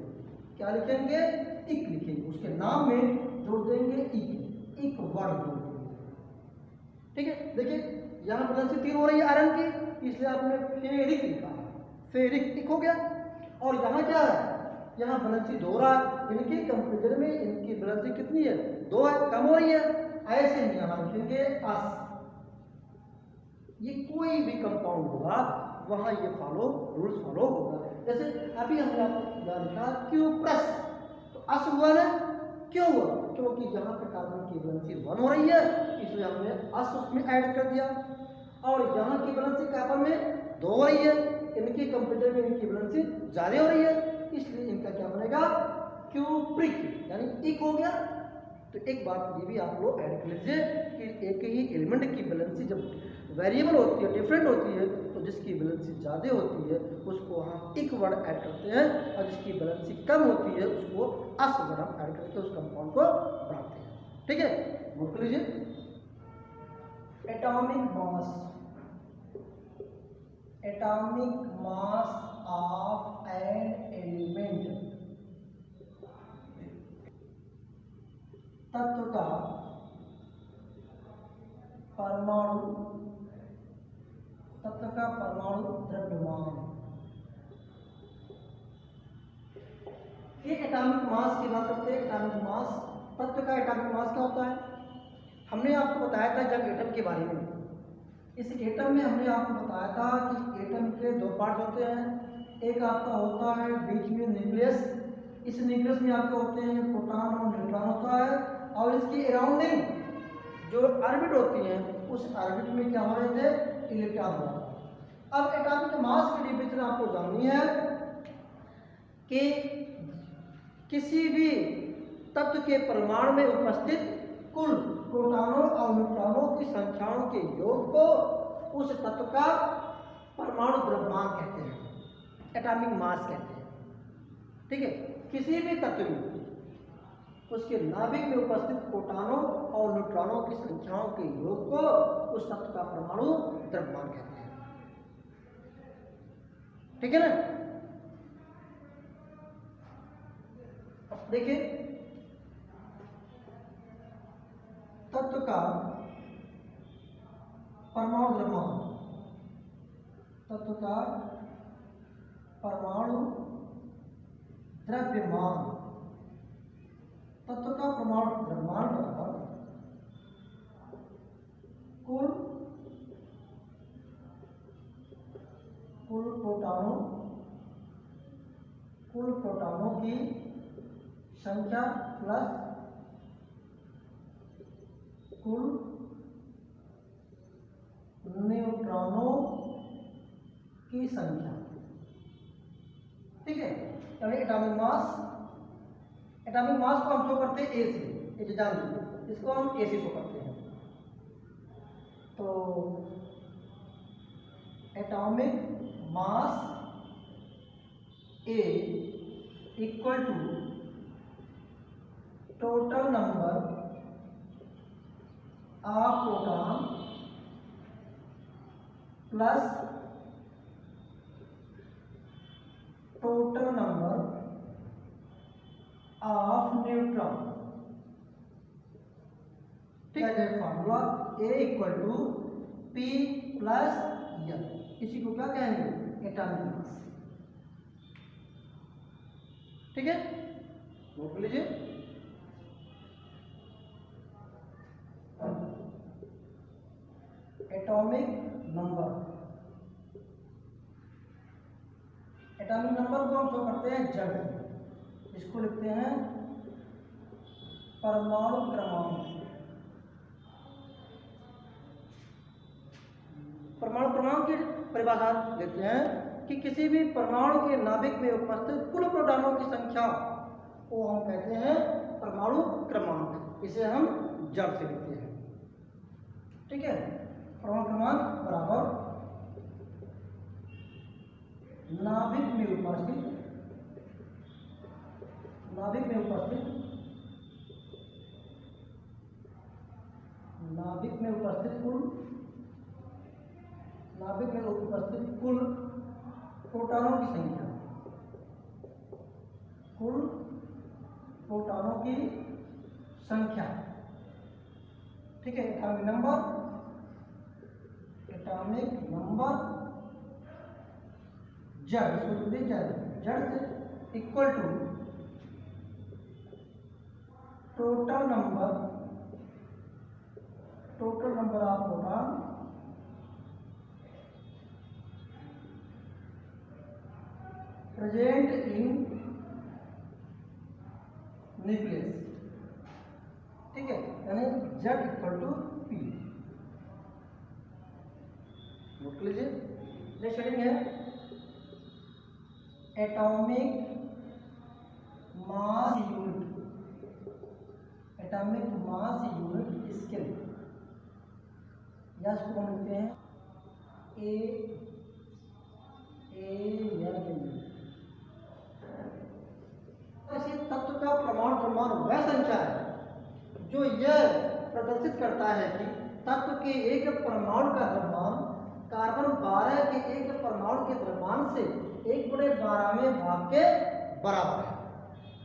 S1: क्या लिखेंगे, इक लिखेंगे, उसके नाम में जोड़ देंगे इक वर्ड जोड़ देंगे, ठीक है। देखिए यहाँ बैलेंसी 3 हो रही है आयरन की, इसलिए आपने फेरिक लिखा है, फेरिक इक हो गया। और यहाँ क्या है, यहाँ बैलेंसी 2 रहा है, इनके कंपेरिजन में इनकी बैलेंसी कितनी है, 2 है, कम हो रही है। ऐसे में यहाँ लिखेंगे अस। ये कोई भी कंपाउंड होगा वहाँ ये रूल्स फॉलो होगा। जैसे अभी हमने आपको लिखा क्यूप्रस, तो अस हुआ ना, क्यों हुआ, क्योंकि यहाँ पे कार्बन की बैलेंसी 1 हो रही है, इसलिए हमने अस उसमें ऐड कर दिया। और यहाँ की बैलेंसी कार्बन में 2 हो रही है, इनकी कंपेरिजन में इनकी बैलेंसी ज़्यादा हो रही है, इसलिए इनका क्या बनेगा, क्यूप्रिक यानी इक हो गया। तो एक बात ये भी आप लोग ऐड कर लीजिए कि एक ही एलिमेंट की बैलेंसी जब वेरिएबल होती है, डिफरेंट होती है, तो जिसकी बैलेंसी ज़्यादा होती है उसको हम इक वर्ड ऐड करते हैं, और जिसकी बैलेंसी कम होती है उसको अस वर्ड हम ऐड करके उस कंपाउंड को बढ़ाते हैं, ठीक है। नोट कर लीजिए, atomic mass of an element, तत्व का परमाणु द्रव्यमान। एक एटॉमिक मास की बात करते हैं, एटॉमिक मास, तत्व का एटॉमिक मास क्या होता है। हमने आपको बताया था जब एटम के बारे में, इस एटम में हमने आपको बताया था कि एटम के 2 पार्ट होते हैं। एक आपका होता है बीच में न्यूक्लियस, इस न्यूक्लियस में आपके होते हैं प्रोटॉन और न्यूट्रॉन होता है, और इसकी अराउंडिंग जो ऑर्बिट होती हैं उस ऑर्बिट में क्या हो रहे थे, इलेक्ट्रॉन हो रहा था। अब एटॉमिक मास की डेफिनेशन आपको जाननी है कि किसी भी तत्व के परमाणु में उपस्थित कुल प्रोटॉनों और न्यूट्रॉनों की संख्याओं के योग को उस तत्व का परमाणु द्रव्यमान कहते हैं, एटॉमिक मास कहते हैं, ठीक है। किसी भी तत्व में उसके नाभिक में उपस्थित प्रोटॉनों और न्यूट्रॉनों की संख्याओं के योग को उस तत्व का परमाणु द्रव्यमान कहते हैं, ठीक है ना। देखिए तत्व का परमाणु द्रव्यमान, तत्व का परमाणु द्रव्यमान, तत्व का परमाणु द्रव्यमान बराबर कुल प्रोटॉनों की संख्या प्लस कुल न्यूट्रॉनों की संख्या, ठीक है। यानी एटॉमिक मास को हम शो करते हैं ए से, ये जान लीजिए, इसको हम ए से शो करते हैं। तो atomic mass A equal to total number of proton plus total number of neutron, ठीक है। Formula A equal to P plus L, इसी को क्या कहेंगे, एटॉमिक मास। ठीक है, नोट कर लीजिए। एटॉमिक नंबर, एटॉमिक नंबर को हम शो करते हैं Z, इसको लिखते हैं परमाणु क्रमांक। परमाणु क्रमांक की परिभाषा देते हैं कि किसी भी परमाणु के नाभिक में उपस्थित कुल प्रोटॉनों की संख्या को हम कहते हैं परमाणु क्रमांक, इसे हम Z से लिखते हैं। ठीक है, परमाणु क्रमांक बराबर नाभिक में उपस्थित नाभिक में उपस्थित कुल प्रोटॉनों की संख्या, कुल प्रोटॉनों की संख्या। ठीक है, एटॉमिक नंबर Z, इसको देखिए Z से equal to total number of proton present in nucleus. ठीक है, यानी Z equal to P। Note कर लीजिए। नेक्स्ट हेडिंग है atomic mass unit, atomic mass unit scale, या इसको हम लिखते हैं AAL। किसी तत्व का परमाणु द्रव्यमान वह संख्या है जो यह प्रदर्शित करता है कि तत्व के एक परमाणु का द्रव्यमान कार्बन 12 के एक परमाणु के द्रव्यमान से 1/12वें भाग के बराबर है।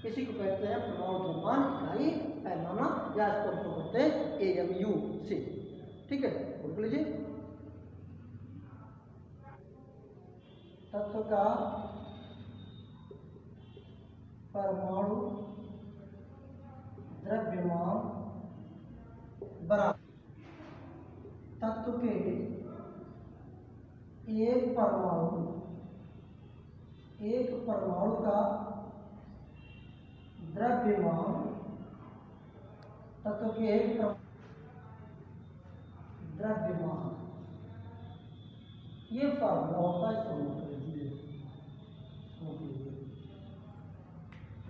S1: इसी को कहते हैं परमाणु द्रव्यमान इकाई पैमाना, या इसको हम कहते हैं AMU से। ठीक है, बोल लीजिए। तत्व का परमाणु द्रव्यमान बराबर तत्व के एक परमाणु का द्रव्यमान, तत्व के एक द्रव्यमान, ये फॉर्मूला होता है, इसको नोट कर लीजिए।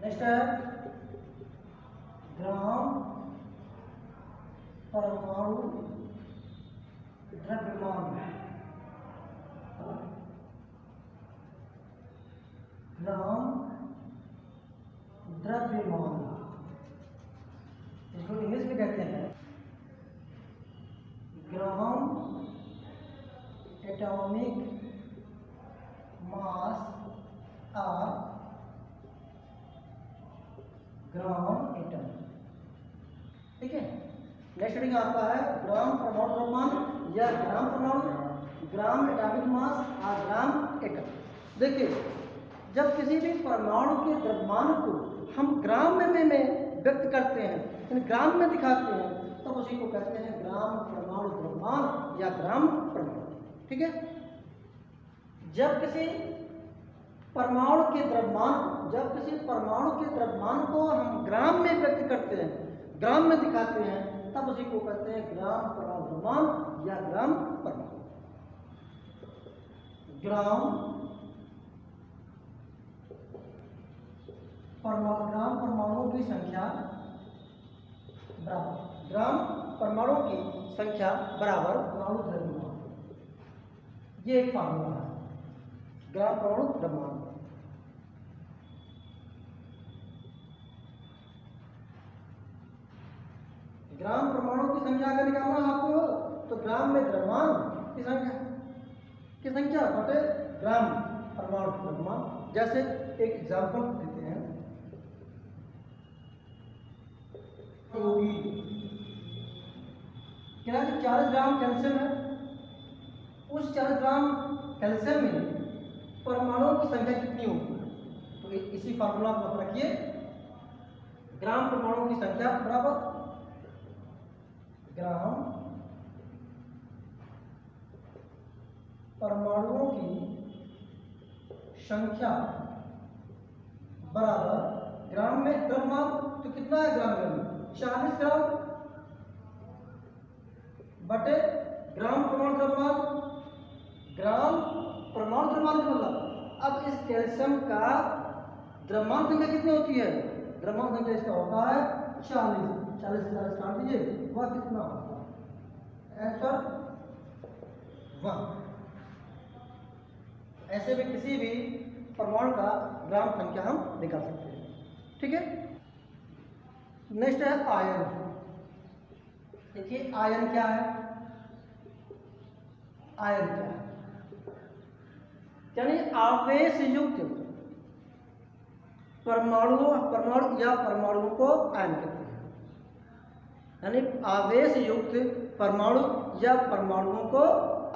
S1: नेक्स्ट है ग्राम परमाणु द्रव्यमान, ग्राम द्रव्यमान, इसको इंग्लिश में कहते हैं ग्राम एटॉमिक मास और ग्राम एटम। ठीक है, नेक्स्ट रीडिंग आपका है ग्राम परमाणु द्रव्यमान या ग्राम परमाणु, ग्राम एटॉमिक मास और ग्राम एटम। देखिए, जब किसी भी परमाणु के द्रव्यमान को हम ग्राम में व्यक्त करते हैं, ग्राम में दिखाते हैं, तब उसी को कहते हैं ग्राम परमाणु द्रव्यमान या ग्राम परमाणु। ठीक है, जब किसी परमाणु के द्रव्यमान को हम ग्राम में व्यक्त करते हैं, ग्राम में दिखाते हैं, तब उसी को कहते हैं ग्राम परमाणु द्रव्यमान या ग्राम परमाणु। ग्राम परमाणुओं की संख्या बराबर, ग्राम परमाणुओं की संख्या बराबर परमाणु द्रव्यमान, ये एक फार्मूला है ग्राम परमाणु द्रव्यमान। ग्राम परमाणु की संख्या अगर निकालना आपको, तो ग्राम में द्रव्यमान की संख्या बटे ग्राम परमाणु द्रव्यमान। जैसे एक एग्जाम्पल देते हैं, कह रहा है कि 40 ग्राम कैल्शियम है, उस 40 ग्राम कैल्शियम में परमाणुओं की संख्या कितनी होगी? तो इसी फार्मूला को रखिए, ग्राम परमाणुओं की संख्या बराबर ग्राम परमाणुओं की संख्या बराबर ग्राम में द्रव्यमान, तो कितना है ग्राम में? 40 ग्राम बटे ग्राम परमाणु द्रव्यमान, ग्राम परमाणु द्रव्यमान का मतलब अब इस कैल्शियम का द्रव्यमान संख्या कितनी होती है? द्रव्यमान संख्या इसका होता है 40, 40 से 40 काट दीजिए, वह कितना होगा? आंसर 1। ऐसे में किसी भी परमाणु का ग्राम संख्या हम निकाल सकते हैं। ठीक है, नेक्स्ट है आयन। देखिए आयन क्या है? आयन क्या है? यानी आवेश युक्त परमाणु या परमाणुओं को आयन कहते हैं। यानी आवेश युक्त परमाणु या परमाणुओं को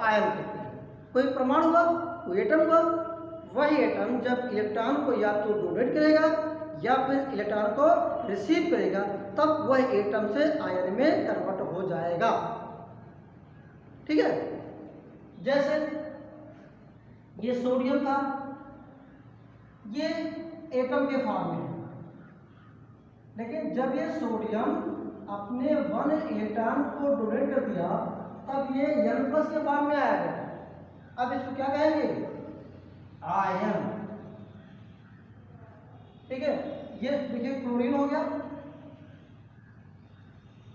S1: आयन कहते हैं। कोई परमाणु हुआ, कोई एटम हुआ, वही एटम जब इलेक्ट्रॉन को या तो डोनेट करेगा या फिर इलेक्ट्रॉन को रिसीव करेगा, तब वह एटम से आयन में कन्वर्ट हो जाएगा। ठीक है, जैसे ये सोडियम था, ये एटम के फॉर्म में है, लेकिन जब ये सोडियम अपने 1 इलेक्ट्रॉन को डोनेट कर दिया, तब ये N+ के फॉर्म में आएगा। अब इसको क्या कहेंगे? आयन। ठीक है, ये देखिए क्लोरीन हो गया,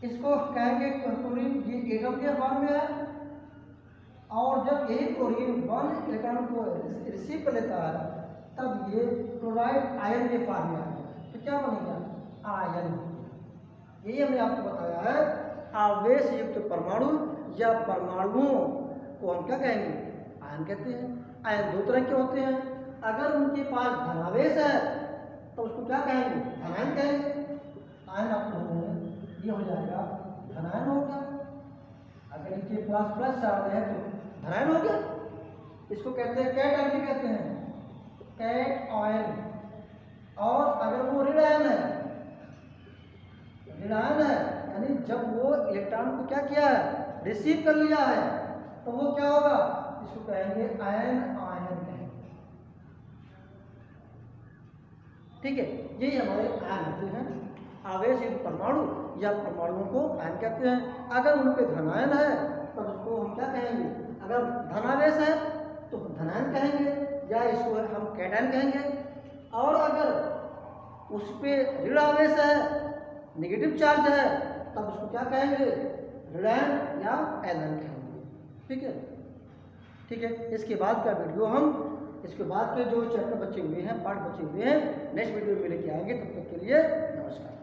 S1: इसको कहेंगे क्लोरीन, ये एटम के फॉर्म में है, और जब यही क्लोरीन 1 इलेक्ट्रॉन को रिसीव कर लेता है, तब ये क्लोराइड आयन के फॉर्म में आएगा। तो क्या बनेगा? आयन। यही हमने आपको बताया है, आवेश युक्त परमाणु या परमाणुओं को हम क्या कहेंगे? आयन कहते हैं। आयन 2 तरह के होते हैं। अगर उनके पास धनावेश है तो उसको क्या कहेंगे? धनायन कहेंगे। आयन आपको ये हो जाएगा धनायन हो गया। अगर इनके पास प्लस चार्ज है तो धनायन हो गया। इसको कहते हैं कैट आयन भी कहते हैं, कैट आयन। और अगर वो ऋण आयन है, ऋण आयन है यानी जब वो इलेक्ट्रॉन को क्या किया है? रिसीव कर लिया है, तो वो क्या होगा? इसको कहेंगे आयन आयन कहेंगे। ठीक है, यही हमारे आयन होते हैं। आवेश युक्त परमाणु या परमाणुओं को आयन कहते हैं। अगर उन पे धनायन है तो उसको हम क्या कहेंगे? अगर धनावेश है तो धनायन कहेंगे, या इसको हम कैटायन कहेंगे। और अगर उस पर ऋण आवेश है, नेगेटिव चार्ज है, तब उसको क्या कहेंगे? ऋणायन या एनायन कहेंगे। ठीक है, ठीक है। इसके बाद का वीडियो हम, इसके बाद के जो चैप्टर बचे हुए हैं, पार्ट बचे हुए हैं, नेक्स्ट वीडियो में लेके आएंगे। तब तक के लिए नमस्कार।